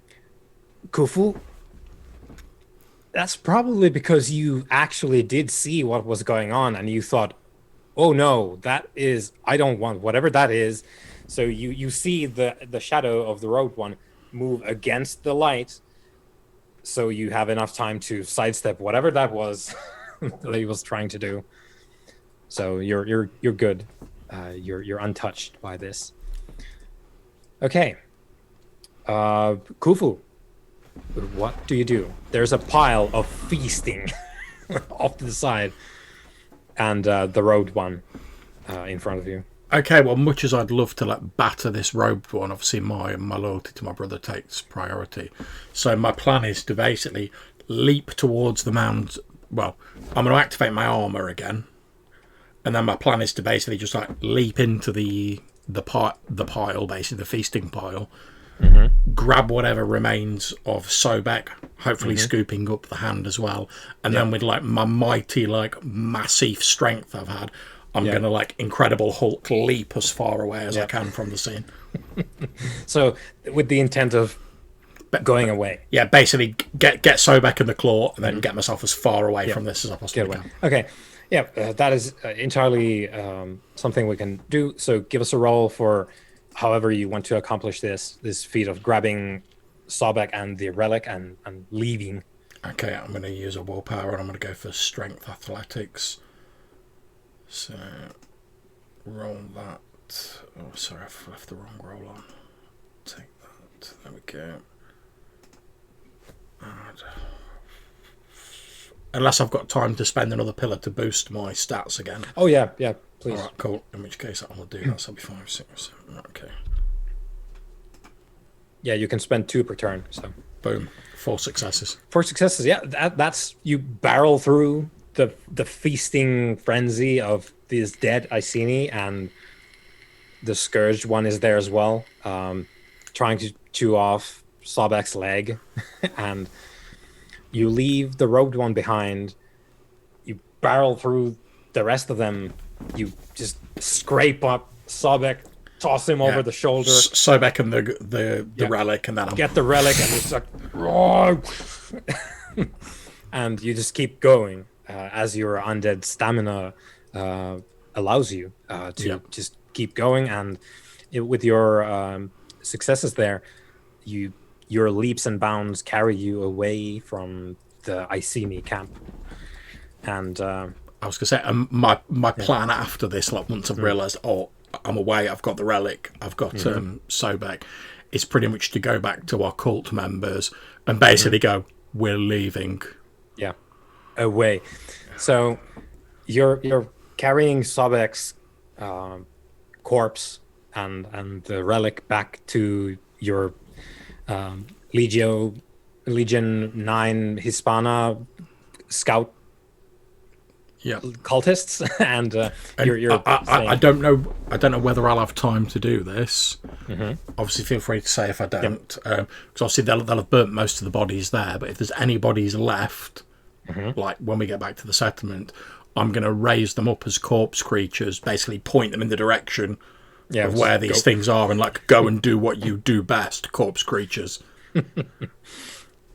that's probably because you actually did see what was going on and you thought, oh no, that is, I don't want whatever that is. So you see the shadow of the robed one move against the light, so you have enough time to sidestep whatever that was that he was trying to do. So you're good. You're untouched by this. Okay. Khufu, what do you do? There's a pile of feasting off to the side, and the robed one in front of you. Okay, well, much as I'd love to batter this robed one, obviously my loyalty to my brother takes priority. So my plan is to basically leap towards the mound. Well, I'm going to activate my armor again, and then my plan is to basically just like leap into the pile, basically the feasting pile, grab whatever remains of Sobek, hopefully scooping up the hand as well, and then with like my mighty, like massive strength I've had, I'm gonna like Incredible Hulk leap as far away as I can from the scene. So with the intent of going away. Yeah, basically get Sobek in the claw and then get myself as far away from this as I possibly can. Okay. Yeah, that is entirely something we can do. So give us a roll for however you want to accomplish this feat of grabbing Sobek and the relic and leaving. Okay, I'm going to use a willpower and I'm going to go for strength athletics. So roll that. Oh, sorry, I've left the wrong roll on. Take that. There we go. And unless I've got time to spend another pillar to boost my stats again. Oh yeah, please. All right, cool. In which case, I'll do that. So I'll be 5, 6, 7. Okay. Yeah, you can spend 2 per turn. So Boom. 4 successes. 4 successes. Yeah, that's you barrel through the feasting frenzy of these dead Iceni, and the scourged one is there as well, trying to chew off Sobek's leg, and you leave the robed one behind. You barrel through the rest of them. You just scrape up Sobek, toss him over the shoulder. Sobek and the relic, and then get the relic, and it's like, and you just keep going as your undead stamina allows you to just keep going, and with your successes there, your leaps and bounds carry you away from the Iceni camp. And I was gonna say, my plan after this, like once I've realised, I'm away, I've got the relic, I've got Sobek, is pretty much to go back to our cult members and basically go, we're leaving. Yeah, away. So you're carrying Sobek's corpse and the relic back to your Legion 9 Hispana scout cultists, and I don't know whether I'll have time to do this. Obviously, feel free to say if I don't, because obviously they'll have burnt most of the bodies there. But if there's any bodies left, like when we get back to the settlement, I'm going to raise them up as corpse creatures, basically point them in the direction of where these things are, and like go and do what you do best, corpse creatures.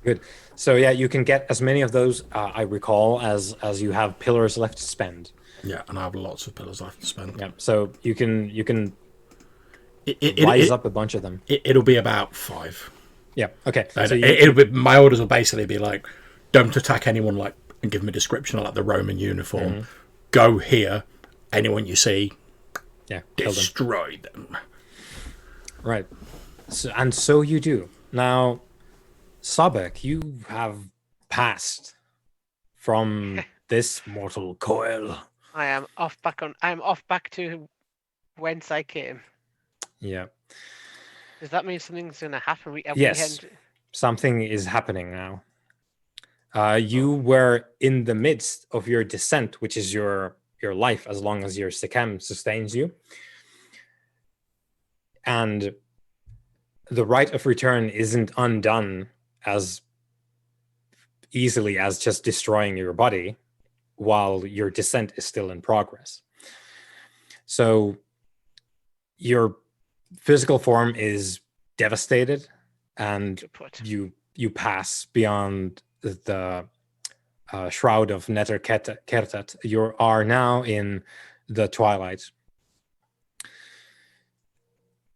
Good. So yeah, you can get as many of those, I recall, as you have pillars left to spend. Yeah, and I have lots of pillars left to spend. Yeah, so you can rise up a bunch of them. It'll be about 5. Yeah. Okay. So it'll be, my orders will basically be like, don't attack anyone, like, and give them a description of like the Roman uniform. Go here. Anyone you see, destroy them. Right. So you do. Now, Sobek, you have passed from this mortal coil. I am off back to whence I came. Yeah. Does that mean something's going to happen? Yes. Something is happening now. You were in the midst of your descent, which is your life as long as your Sikhem sustains you. And the right of return isn't undone as easily as just destroying your body while your descent is still in progress. So your physical form is devastated, and you pass beyond the shroud of Neter Kertet. You are now in the twilight.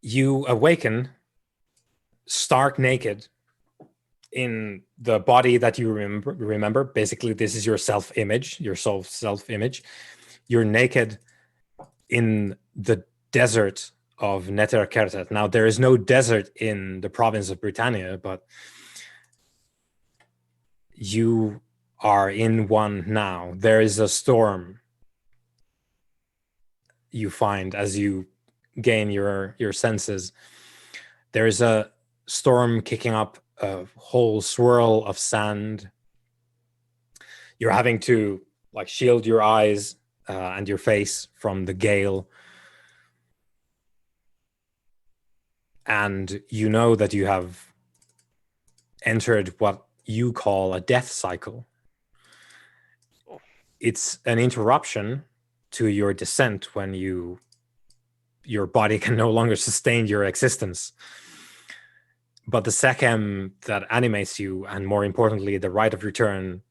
You awaken stark naked in the body that you remember. Basically, this is your self-image, your self-image. You're naked in the desert of Neter Kertet. Now, there is no desert in the province of Britannia, but you are in one now. There is a storm you find as you gain your senses. There is a storm kicking up a whole swirl of sand. You're having to like shield your eyes and your face from the gale. And you know that you have entered what you call a death cycle. It's an interruption to your descent when your body can no longer sustain your existence. But the Sekhem that animates you, and more importantly, the right of return,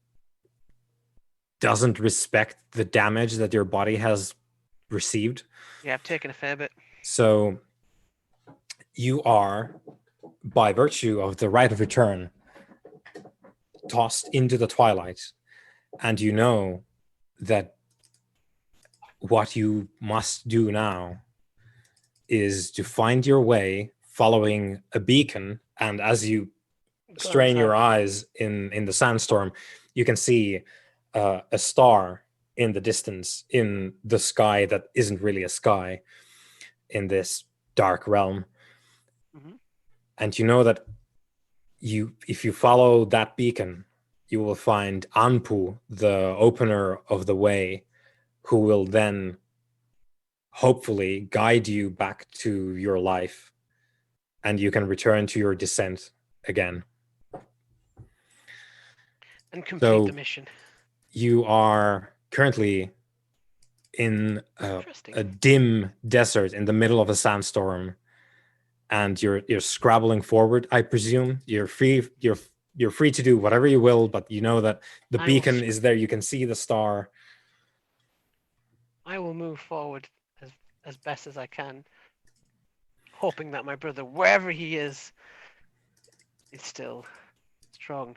doesn't respect the damage that your body has received. Yeah, I've taken a fair bit. So you are, by virtue of the right of return, tossed into the twilight, and you know that what you must do now is to find your way following a beacon, and as you strain your eyes in the sandstorm, you can see a star in the distance in the sky that isn't really a sky in this dark realm. and you know that if you follow that beacon, you will find Anpu, the opener of the way, who will then hopefully guide you back to your life, and you can return to your descent again. And complete the So mission. you are currently in Interesting. a dim desert in the middle of a sandstorm, and you're scrabbling forward. I presume you're free. You're free to do whatever you will, but you know that the I will beacon is there. You can see the star. I will move forward as best as I can, hoping that my brother, wherever he is still strong.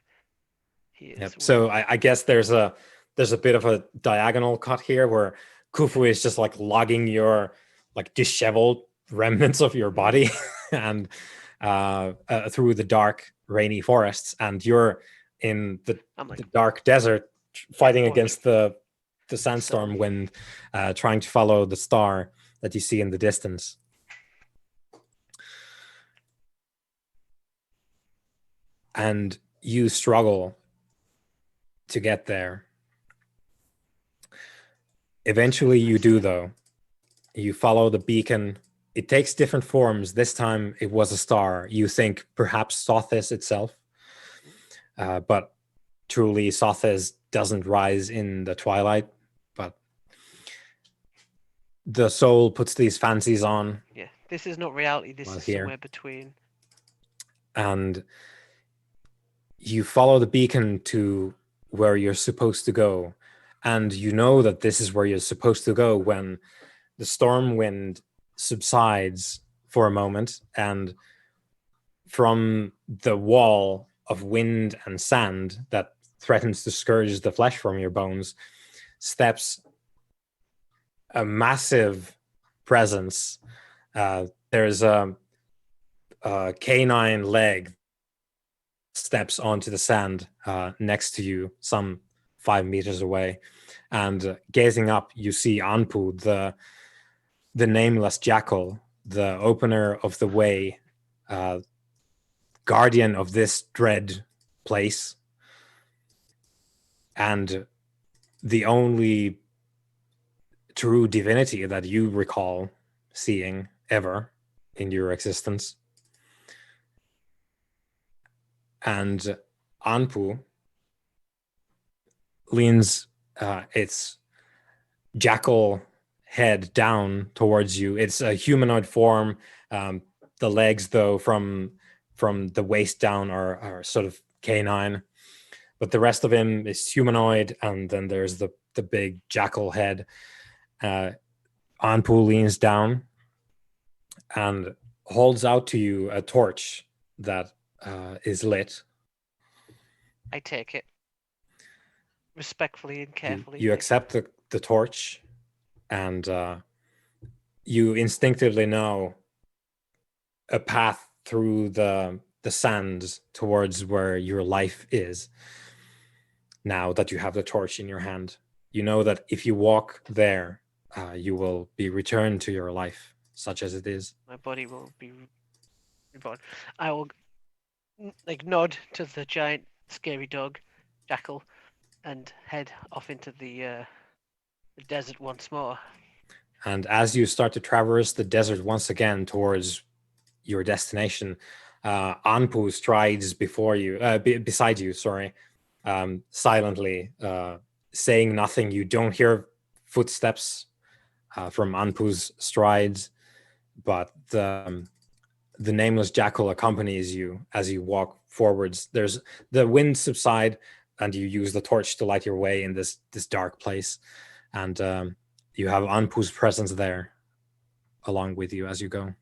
He is. Yep. So I guess there's a bit of a diagonal cut here where Khufu is just like logging your like disheveled remnants of your body and through the dark rainy forests, and you're in the dark desert fighting against the sandstorm wind, trying to follow the star that you see in the distance. And you struggle to get there. Eventually you do, though. You follow the beacon. It takes different forms. This time it was a star. You think perhaps Sothis itself, but truly Sothis doesn't rise in the twilight, but the soul puts these fancies on. Yeah, this is not reality. This is somewhere between. And you follow the beacon to where you're supposed to go. And you know that this is where you're supposed to go when the storm wind subsides for a moment, and from the wall of wind and sand that threatens to scourge the flesh from your bones steps a massive presence. There's a canine leg steps onto the sand next to you, some 5 meters away, and gazing up, you see Anpu, the nameless jackal, the opener of the way, guardian of this dread place, and the only true divinity that you recall seeing ever in your existence. And Anpu leans its jackal head down towards you. It's a humanoid form. The legs, though, from the waist down are sort of canine, but the rest of him is humanoid. And then there's the big jackal head. Anpu leans down and holds out to you a torch that is lit. I take it respectfully and carefully. You accept the torch, and you instinctively know a path through the sands towards where your life is. Now that you have the torch in your hand, you know that if you walk there, you will be returned to your life, such as it is. My body will be reborn. I will nod to the giant scary dog, jackal, and head off into the desert once more. And as you start to traverse the desert once again towards your destination, Anpu strides beside you, silently, saying nothing. You don't hear footsteps from Anpu's strides, but the nameless jackal accompanies you as you walk forwards. There's the wind subside, and you use the torch to light your way in this dark place, and you have Anpu's presence there along with you as you go.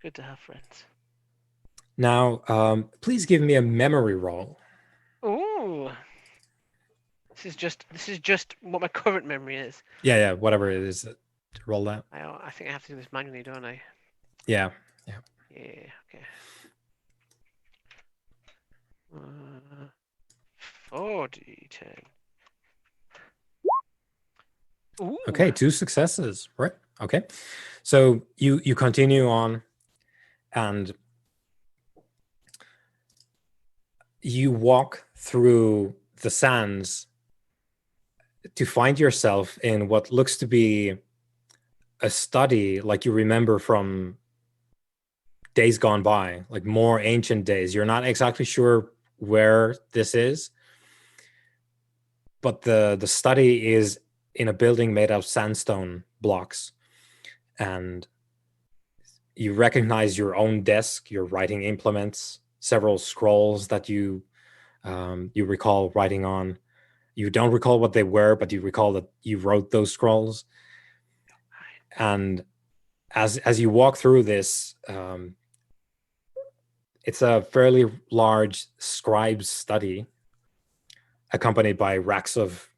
Good to have friends. Now, please give me a memory roll. Ooh. This is just what my current memory is. Yeah, whatever it is. Roll that. I think I have to do this manually, don't I? Yeah. Yeah. Okay. 4d10. Ooh. Okay, 2 successes. Right. Okay. So you continue on, and you walk through the sands to find yourself in what looks to be a study like you remember from days gone by, like more ancient days. You're not exactly sure where this is, but the study is in a building made of sandstone blocks, and you recognize your own desk, your writing implements, several scrolls that you recall writing on. You don't recall what they were, but you recall that you wrote those scrolls. And as you walk through this, it's a fairly large scribe's study, accompanied by racks of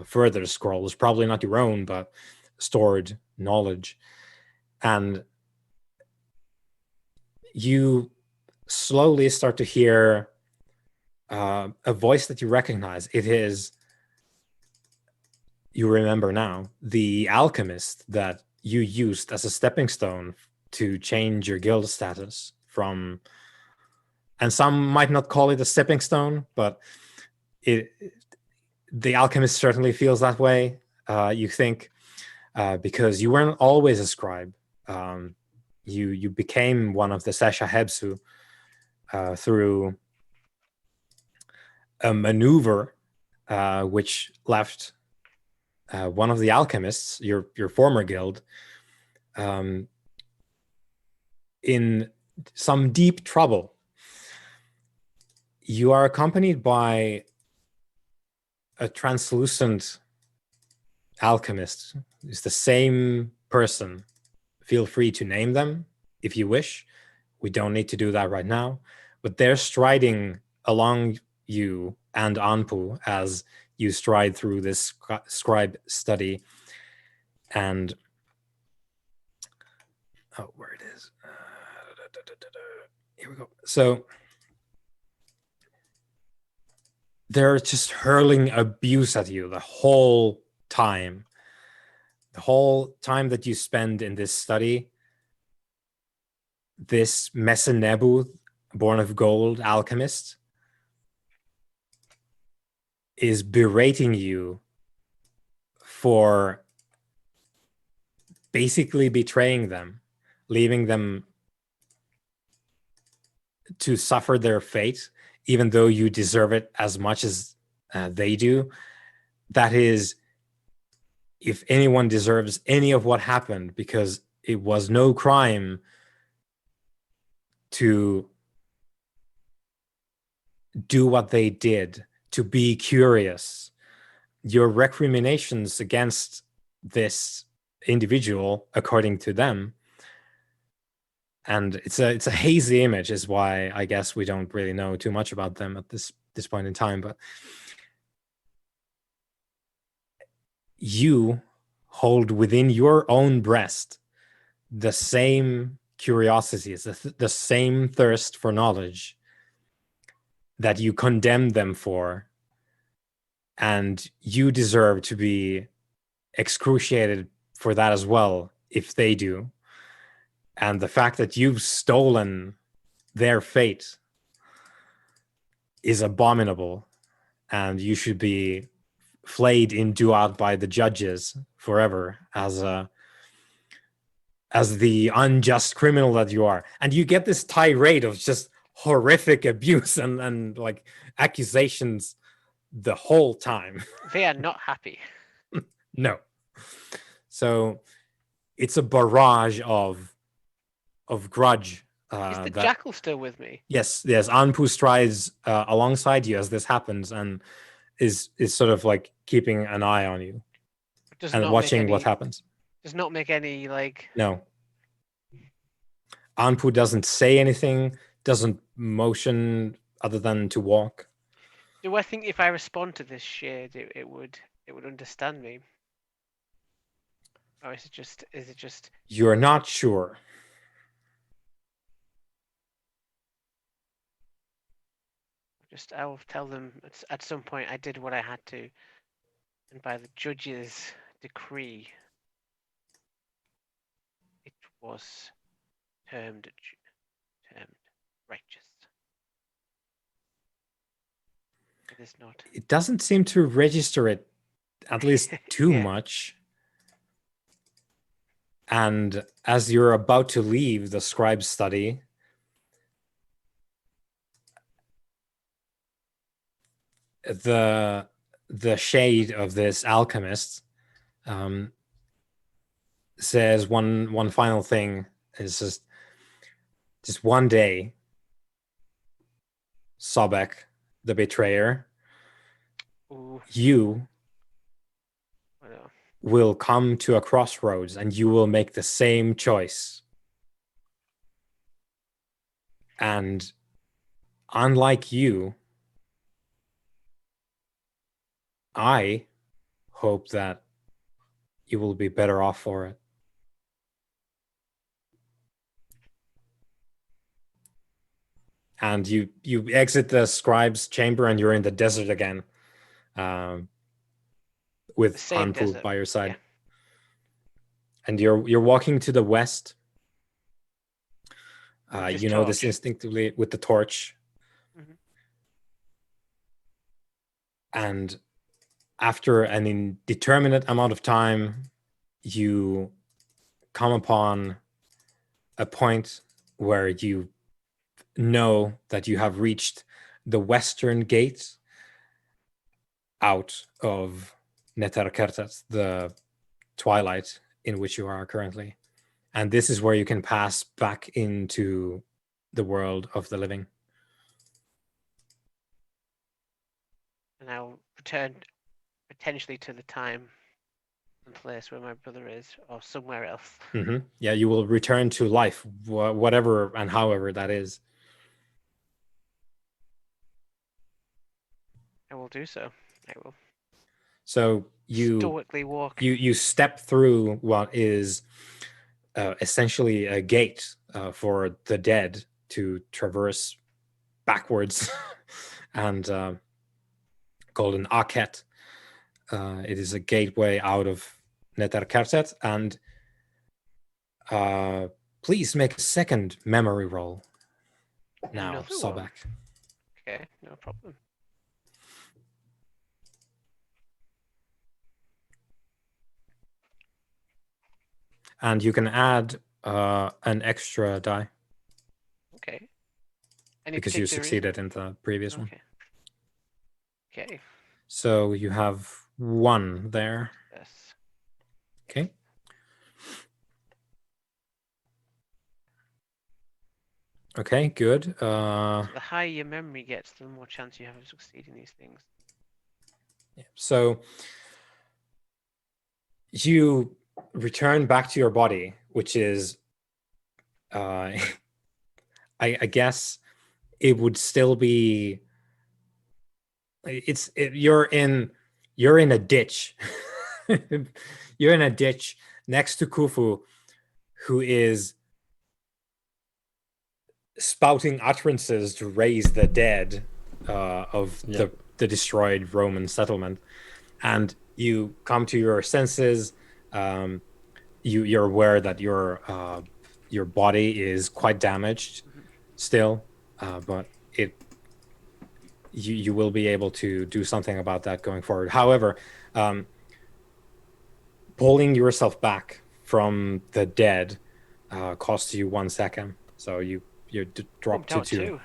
further scrolls, probably not your own, but stored knowledge. And you slowly start to hear a voice that you recognize. It is, you remember now, the alchemist that you used as a stepping stone to change your guild status from, and some might not call it a stepping stone, but the alchemist certainly feels that way. You think, because you weren't always a scribe. You became one of the Sesha Hebsu through a maneuver which left one of the alchemists, your former guild, in some deep trouble. You are accompanied by a translucent alchemist. It's the same person. Feel free to name them if you wish. We don't need to do that right now. But they're striding along you and Anpu as you stride through this scribe study. And oh, where it is. Here we go. So they're just hurling abuse at you the whole time. The whole time that you spend in this study, this Messenebu, born of gold alchemist, is berating you for basically betraying them, leaving them to suffer their fate, even though you deserve it as much as they do. That is, if anyone deserves any of what happened, because it was no crime to do what they did, to be curious. Your recriminations against this individual, according to them, and it's a hazy image, is why I guess we don't really know too much about them at this point in time, but you hold within your own breast the same curiosities, the same thirst for knowledge that you condemn them for, and you deserve to be excruciated for that as well if they do. And the fact that you've stolen their fate is abominable, and you should be flayed in Duat by the judges forever as the unjust criminal that you are. And you get this tirade of just horrific abuse and like accusations the whole time. They are not happy. No. So it's a barrage of grudge. Is the jackal still with me? Yes. Anpu strides alongside you as this happens and is sort of like keeping an eye on you and watching what happens. Does not make any like. No. Anpu doesn't say anything, doesn't motion other than to walk. Do I think if I respond to this shade, it would understand me? Or is it just? You're not sure. I will tell them at some point I did what I had to, and by the judge's decree, it was termed termed righteous. It is not. It doesn't seem to register it, at least too Yeah. much. And as you're about to leave the scribe study, the shade of this alchemist says one final thing. Is just one day, Sobek, the betrayer, Ooh. you I know. will come to a crossroads and you will make the same choice. And unlike you, I hope that you will be better off for it. And you exit the scribe's chamber and you're in the desert again, with The same Hanpu desert. by your side. Yeah. And you're walking to the west. With You this know this torch. instinctively with the torch. Mhm. And after an indeterminate amount of time, you come upon a point where you know that you have reached the western gate out of Necroplis, the twilight in which you are currently. And this is where you can pass back into the world of the living. And I'll return potentially to the time and place where my brother is, or somewhere else. Mm-hmm. Yeah, you will return to life, whatever and however that is. I will do so. I will So stoically walk. you step through what is essentially a gate for the dead to traverse backwards, and called an Aket. It is a gateway out of Neterkertet, and please make a second memory roll now, Another Sobek. one. Okay, no problem. And you can add an extra die Okay. Any because you particular succeeded in the previous reason? one. Okay. Okay. So you have 1 there. Yes. Okay. Okay, good. So the higher your memory gets, the more chance you have of succeeding these things. So you return back to your body, which is, I guess it would still be. You're in a ditch. You're in a ditch next to Khufu, who is spouting utterances to raise the dead of the destroyed Roman settlement. And you come to your senses. You're aware that your body is quite damaged still, but you will be able to do something about that going forward. However, pulling yourself back from the dead costs you 1 second, so you drop to 2.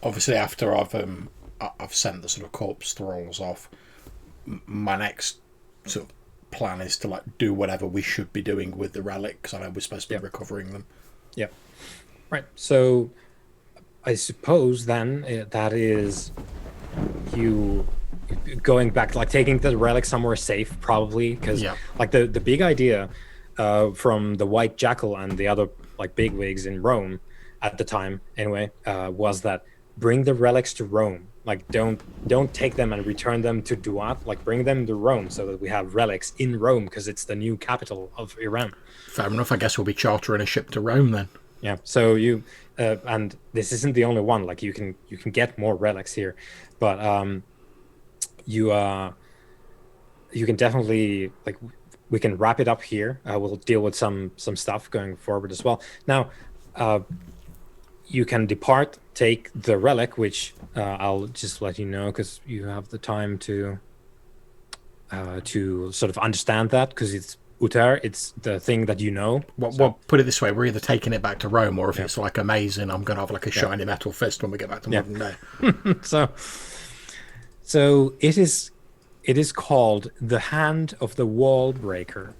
Obviously, after I've sent the sort of corpse thralls off, my next sort of plan is to do whatever we should be doing with the relic, because I know we're supposed to be recovering them. Yep. Right. So I suppose then that is you going back, taking the relic somewhere safe, probably, because the big idea from the White Jackal and the other bigwigs in Rome at the time, anyway, was that bring the relics to Rome. Don't take them and return them to Duat. Bring them to Rome so that we have relics in Rome, because it's the new capital of Iran. Fair enough. I guess we'll be chartering a ship to Rome then. Yeah. So you and this isn't the only one. You can get more relics here, but you can definitely we can wrap it up here. We'll deal with some stuff going forward as well. Now, you can depart, take the relic, which I'll just let you know because you have the time to sort of understand that, because it's Uter, it's the thing that you know. Well, put it this way: we're either taking it back to Rome, or if it's like amazing, I'm going to have like a shiny metal fist when we get back to modern day. So it is called the Hand of the Wall Breaker,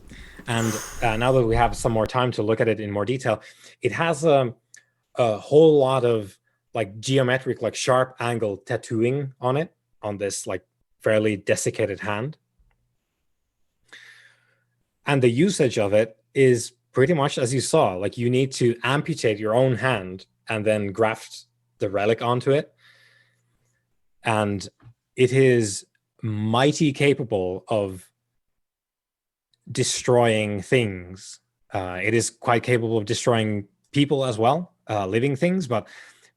and now that we have some more time to look at it in more detail, it has a whole lot of like geometric, like sharp angle tattooing on it, on this like fairly desiccated hand. And the usage of it is pretty much as you saw. Like, you need to amputate your own hand and then graft the relic onto it. And it is mighty capable of destroying things. It is quite capable of destroying people as well, living things, but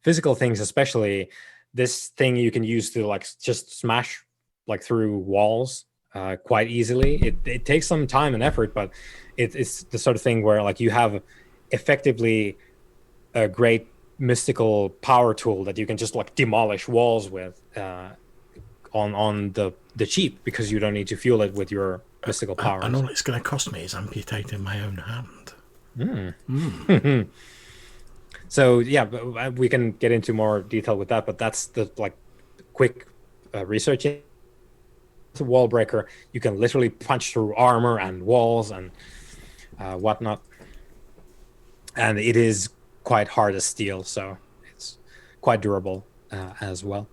physical things especially. This thing you can use to like just smash like through walls quite easily. It takes some time and effort, but it's the sort of thing where like you have effectively a great mystical power tool that you can just like demolish walls with on the cheap, because you don't need to fuel it with your mystical powers. And all it's going to cost me is amputating my own hand. So yeah, we can get into more detail with that, but that's the like quick research. It's a wall breaker. You can literally punch through armor and walls and whatnot, and it is quite hard as steel, so it's quite durable as well.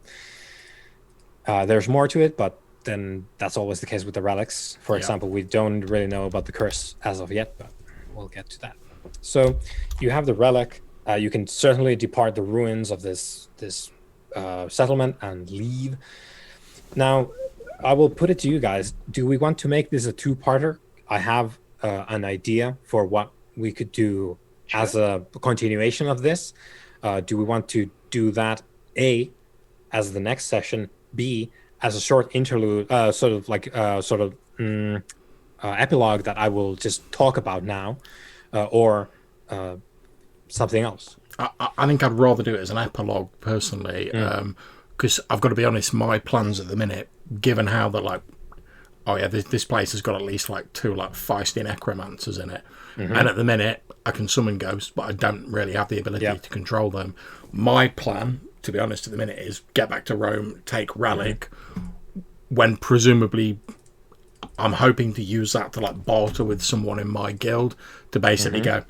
There's more to it, but then that's always the case with the relics. For example, we don't really know about the curse as of yet, but we'll get to that. So you have the relic. You can certainly depart the ruins of this settlement and leave. Now, I will put it to you guys. Do we want to make this a two-parter? I have an idea for what we could do as a continuation of this. Do we want to do that, A, as the next session, B, as a short interlude, epilogue that I will just talk about now, or something else? I think I'd rather do it as an epilogue personally, because I've got to be honest, my plans at the minute, given how they're like, oh yeah, this place has got at least like 2 like feisty necromancers in it, and at the minute I can summon ghosts, but I don't really have the ability to control them. My plan, to be honest, at the minute is get back to Rome, take relic, when presumably I'm hoping to use that to like barter with someone in my guild to basically go,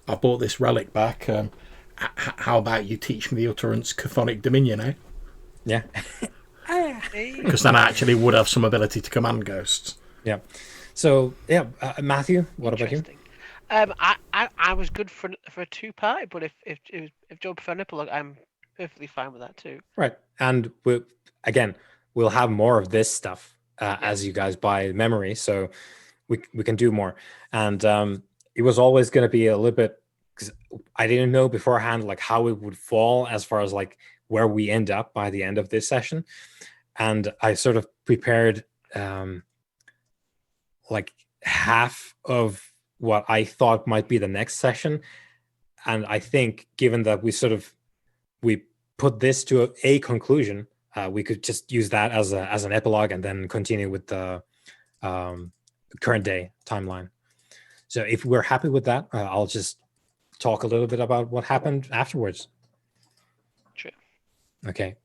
I bought this relic back. How about you teach me the utterance Chthonic Dominion, eh? Yeah. Because then I actually would have some ability to command ghosts. Yeah. So yeah, Matthew, what about you? I was good for a two-part, but if Joe prefer an epilogue, I'm perfectly fine with that too. Right, and we'll have more of this stuff as you guys buy memory, so we can do more. And it was always going to be a little bit, because I didn't know beforehand like how it would fall as far as like where we end up by the end of this session, and I sort of prepared like half of what I thought might be the next session. And I think given that we put this to a conclusion, we could just use that as an epilogue and then continue with the current day timeline. So if we're happy with that, I'll just talk a little bit about what happened afterwards. Sure. Okay.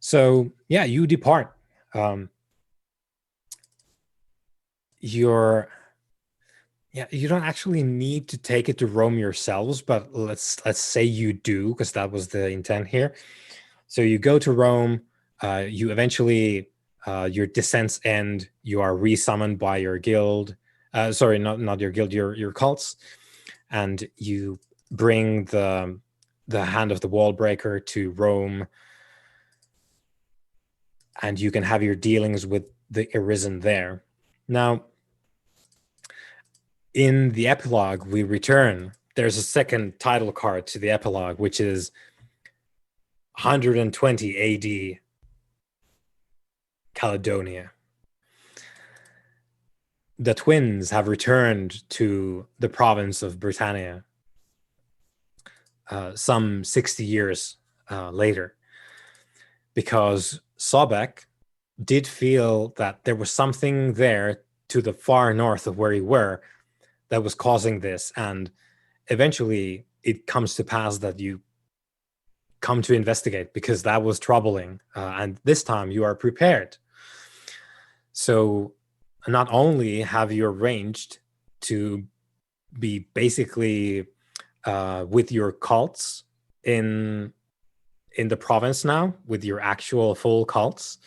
So yeah, you depart. You don't actually need to take it to Rome yourselves, but let's say you do, because that was the intent here. So you go to Rome. You eventually, your descents end. You are resummoned by your guild. Sorry, not your guild, your cults, and you bring the Hand of the Wall Breaker to Rome, and you can have your dealings with the Arisen there. Now, in the epilogue, we return. There's a second title card to the epilogue, which is 120 AD Caledonia. the twins have returned to the province of Britannia some 60 years later, because Sobek did feel that there was something there to the far north of where he were that was causing this. And eventually it comes to pass that you come to investigate because that was troubling. And this time you are prepared. So not only have you arranged to be basically with your cults in the province now, with your actual full cults,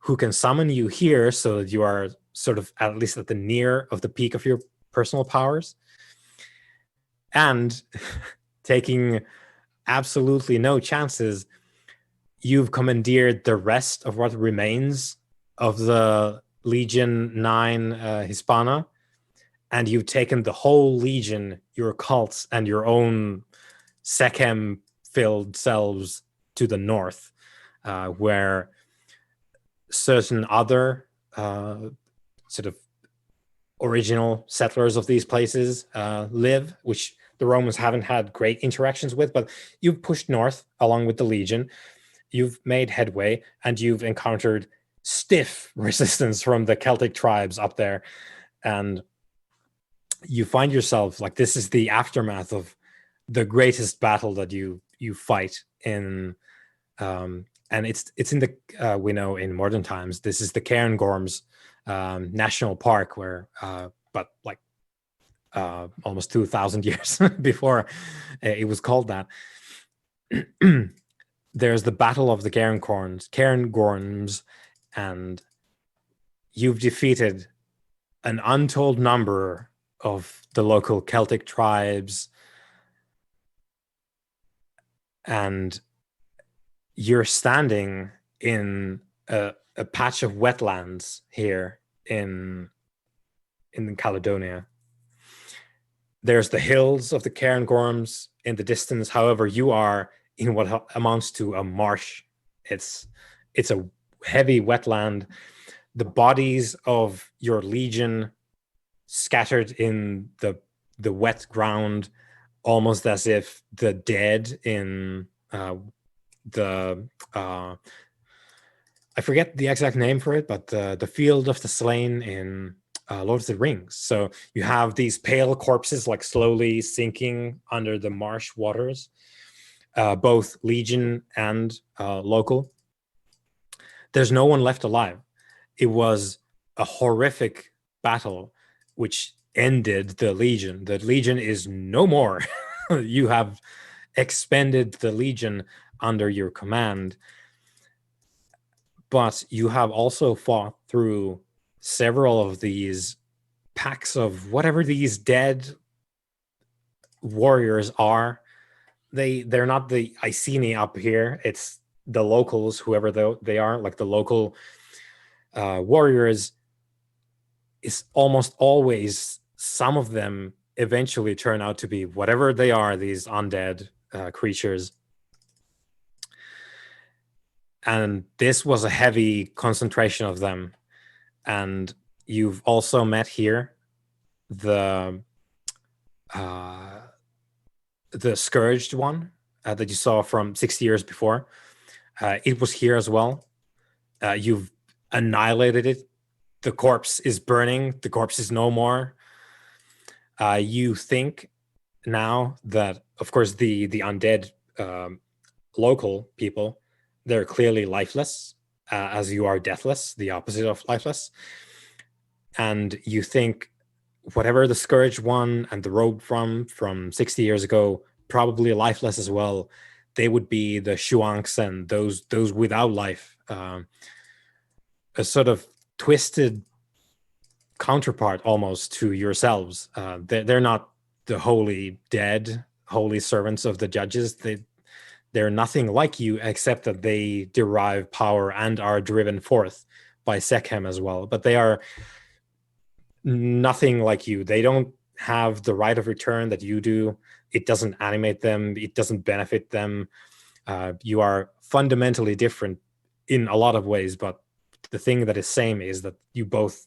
who can summon you here so that you are sort of at least at the near of the peak of your personal powers, and taking absolutely no chances, you've commandeered the rest of what remains of the Legion 9 Hispana, and you've taken the whole Legion, your cults, and your own Sekhem-filled selves to the north, where certain other sort of original settlers of these places live, which the Romans haven't had great interactions with, but you've pushed north along with the Legion, you've made headway, and you've encountered stiff resistance from the Celtic tribes up there, and you find yourself like this is the aftermath of the greatest battle that you fight in, and it's in the we know in modern times this is the Cairngorms National Park, where but like almost 2,000 years before it was called that. There's the Battle of the Cairngorms, and you've defeated an untold number of the local Celtic tribes, and you're standing in a patch of wetlands here in Caledonia. There's the hills of the Cairngorms in the distance. However, you are in what amounts to a marsh. It's a heavy wetland. The bodies of your legion scattered in the wet ground, almost as if the dead in the I forget the exact name for it, but the field of the slain in Lord of the Rings. So you have these pale corpses like slowly sinking under the marsh waters, both Legion and local. There's no one left alive. It was a horrific battle which ended the Legion. The Legion is no more. You have expended the Legion under your command. But you have also fought through several of these packs of whatever these dead warriors are. They're not the Iceni up here. It's the locals, whoever they are, like the local warriors. Is almost always, some of them eventually turn out to be whatever they are, these undead creatures. And this was a heavy concentration of them. And you've also met here the Scourged one that you saw from 60 years before. It was here as well. You've annihilated it. The corpse is burning. The corpse is no more. You think now that, of course, the undead local people, they're clearly lifeless, as you are deathless, the opposite of lifeless. And you think whatever the Scourged one and the Robe from 60 years ago, probably lifeless as well, they would be the Shuanks and those without life. A sort of twisted counterpart almost to yourselves. They're not the holy dead, holy servants of the judges. They're nothing like you, except that they derive power and are driven forth by Sekhem as well. But they are nothing like you. They don't have the right of return that you do. It doesn't animate them. It doesn't benefit them. You are fundamentally different in a lot of ways, but the thing that is same is that you both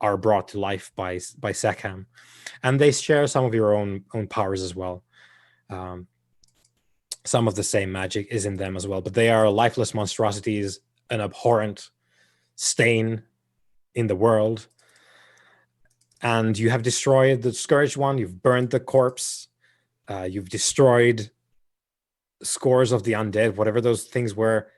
are brought to life by Sekhem, and they share some of your own powers as well. Some of the same magic is in them as well, but they are lifeless monstrosities, an abhorrent stain in the world. And you have destroyed the Scourged One. You've burned the corpse. You've destroyed scores of the undead, whatever those things were,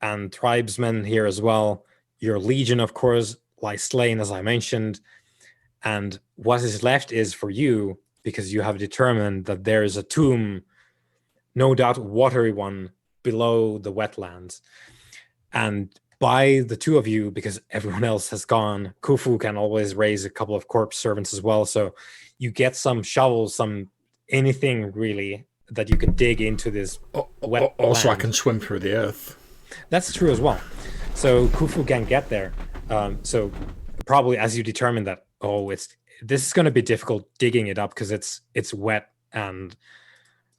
and tribesmen here as well. Your legion, of course, lies slain, as I mentioned. And what is left is for you, because you have determined that there is a tomb, no doubt a watery one, below the wetlands. And by the two of you, because everyone else has gone, Khufu can always raise a couple of corpse servants as well. So you get some shovels, some anything really that you can dig into this wet Also, land. I can swim through the earth. That's true as well. So Khufu can get there. So probably as you determine that, this is going to be difficult digging it up because it's wet, and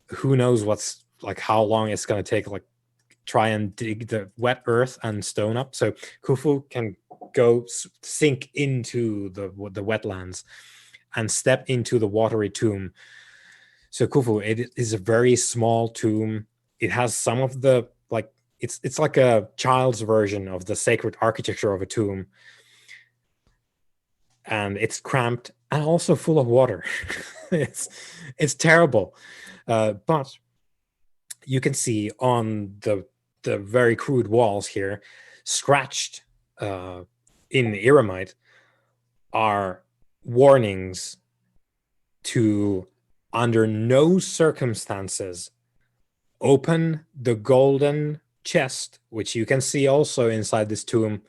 who knows what's like how long it's going to take, like try and dig the wet earth and stone up. So Khufu can go sink into the wetlands and step into the watery tomb. So Khufu, it is a very small tomb. It has some of the it's like a child's version of the sacred architecture of a tomb, and it's cramped and also full of water. it's terrible, but you can see on the very crude walls here, scratched in Iramite, are warnings to, under no circumstances, open the golden chest, which you can see also inside this tomb.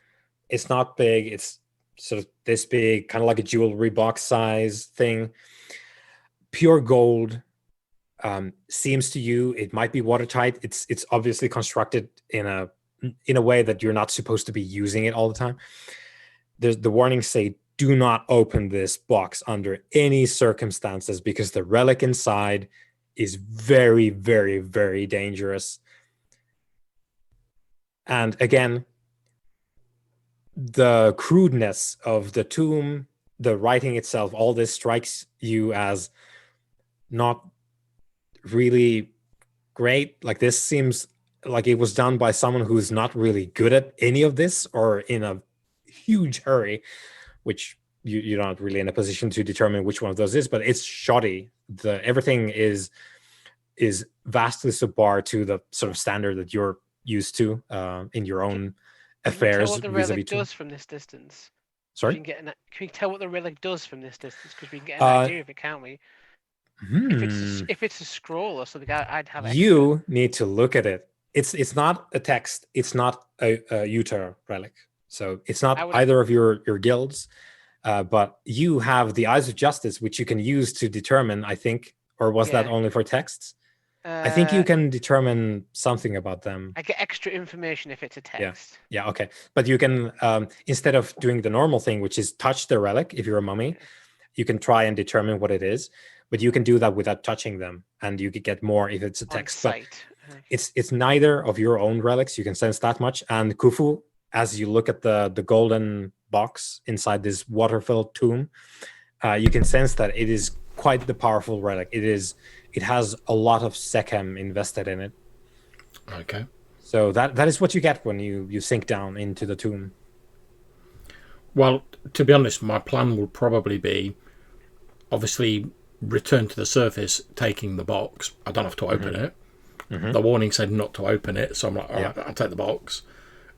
It's not big, it's sort of this big, kind of like a jewelry box size thing. Pure gold. Seems to you it might be watertight. It's obviously constructed in a way that you're not supposed to be using it all the time. The warnings say, do not open this box under any circumstances, because the relic inside is very, very, very dangerous. And again, the crudeness of the tomb, the writing itself, all this strikes you as not really great. Like, this seems like it was done by someone who's not really good at any of this, or in a huge hurry, which you're not really in a position to determine which one of those is, but it's shoddy. Everything is vastly subpar to the sort of standard that you're used to in your own affairs. Can you tell what the relic does from this distance? Sorry? Can you tell what the relic does from this distance? Because we can get an idea of it, can't we? If it's a scroll or something, I'd have extra. You need to look at it. It's not a text. It's not a Utah relic. So it's not either of your guilds. But you have the Eyes of Justice, which you can use to determine, I think, or was that only for texts? I think you can determine something about them. I get extra information if it's a text. Yeah, okay. But you can, instead of doing the normal thing, which is touch the relic, if you're a mummy, you can try and determine what it is. But you can do that without touching them, and you could get more if it's a text. But it's neither of your own relics. You can sense that much. And Khufu, as you look at the golden box inside this water-filled tomb, you can sense that it is quite the powerful relic. It has a lot of Sekhem invested in it. Okay. So that is what you get when you sink down into the tomb. Well, to be honest, my plan will probably be, obviously, return to the surface, taking the box. I don't have to open it. The warning said not to open it, so I'm like, all right, I'll take the box.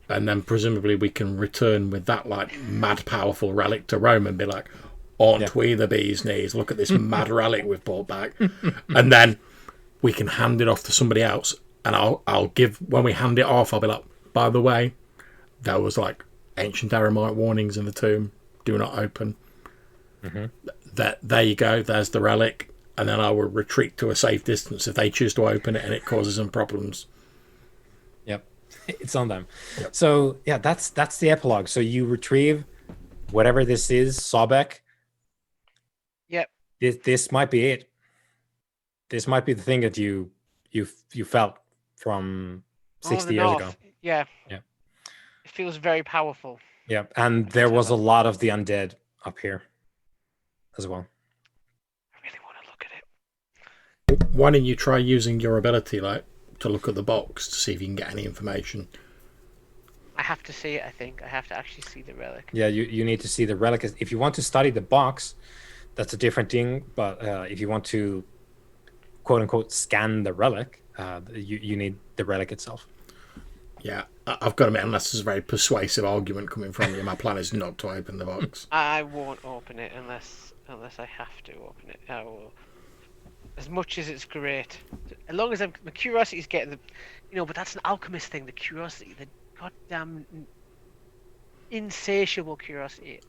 And then presumably we can return with that like mad powerful relic to Rome and be like, aren't we the bee's knees? Look at this mad relic we've brought back. And then we can hand it off to somebody else. And I'll give, when we hand it off, I'll be like, by the way, there was like ancient Aramite warnings in the tomb. Do not open. There you go. There's the relic. And then I will retreat to a safe distance if they choose to open it and it causes them problems. Yep. It's on them. Yep. So yeah, that's the epilogue. So you retrieve whatever this is, Sobek. Yep. This might be it. This might be the thing that you felt from 60 years ago. Yeah. It feels very powerful. Yeah, and there was a lot of the undead up here as well. I really want to look at it. Why don't you try using your ability, like, to look at the box to see if you can get any information? I have to see it, I think. I have to actually see the relic. Yeah, you need to see the relic. If you want to study the box, that's a different thing. But if you want to, quote unquote, scan the relic, you need the relic itself. Yeah, I've got to admit, unless there's a very persuasive argument coming from you, my plan is not to open the box. I won't open it unless I have to open it. I will. As much as it's great, as long as my curiosity is getting the, but that's an alchemist thing. The curiosity, the goddamn insatiable curiosity.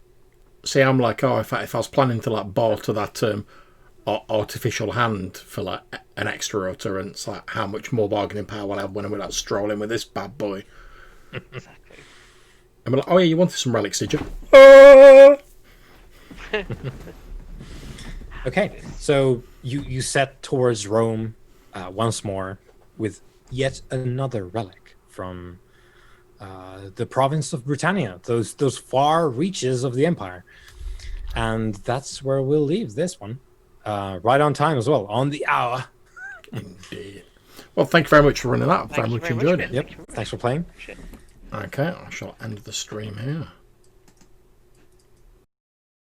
See, I'm like, if I was planning to like barter that artificial hand for like an extra utterance, like how much more bargaining power will I have when I'm out strolling with this bad boy? Exactly. I'm like, oh yeah, you wanted some relics, did you? Ah! Okay, so you set towards Rome once more with yet another relic from the province of Britannia, those far reaches of the empire, and that's where we'll leave this one. Right on time as well, on the hour. Indeed. Well, thank you very much for running that. Very much enjoyed it. Yep. Thanks for playing. Okay, I shall end the stream here.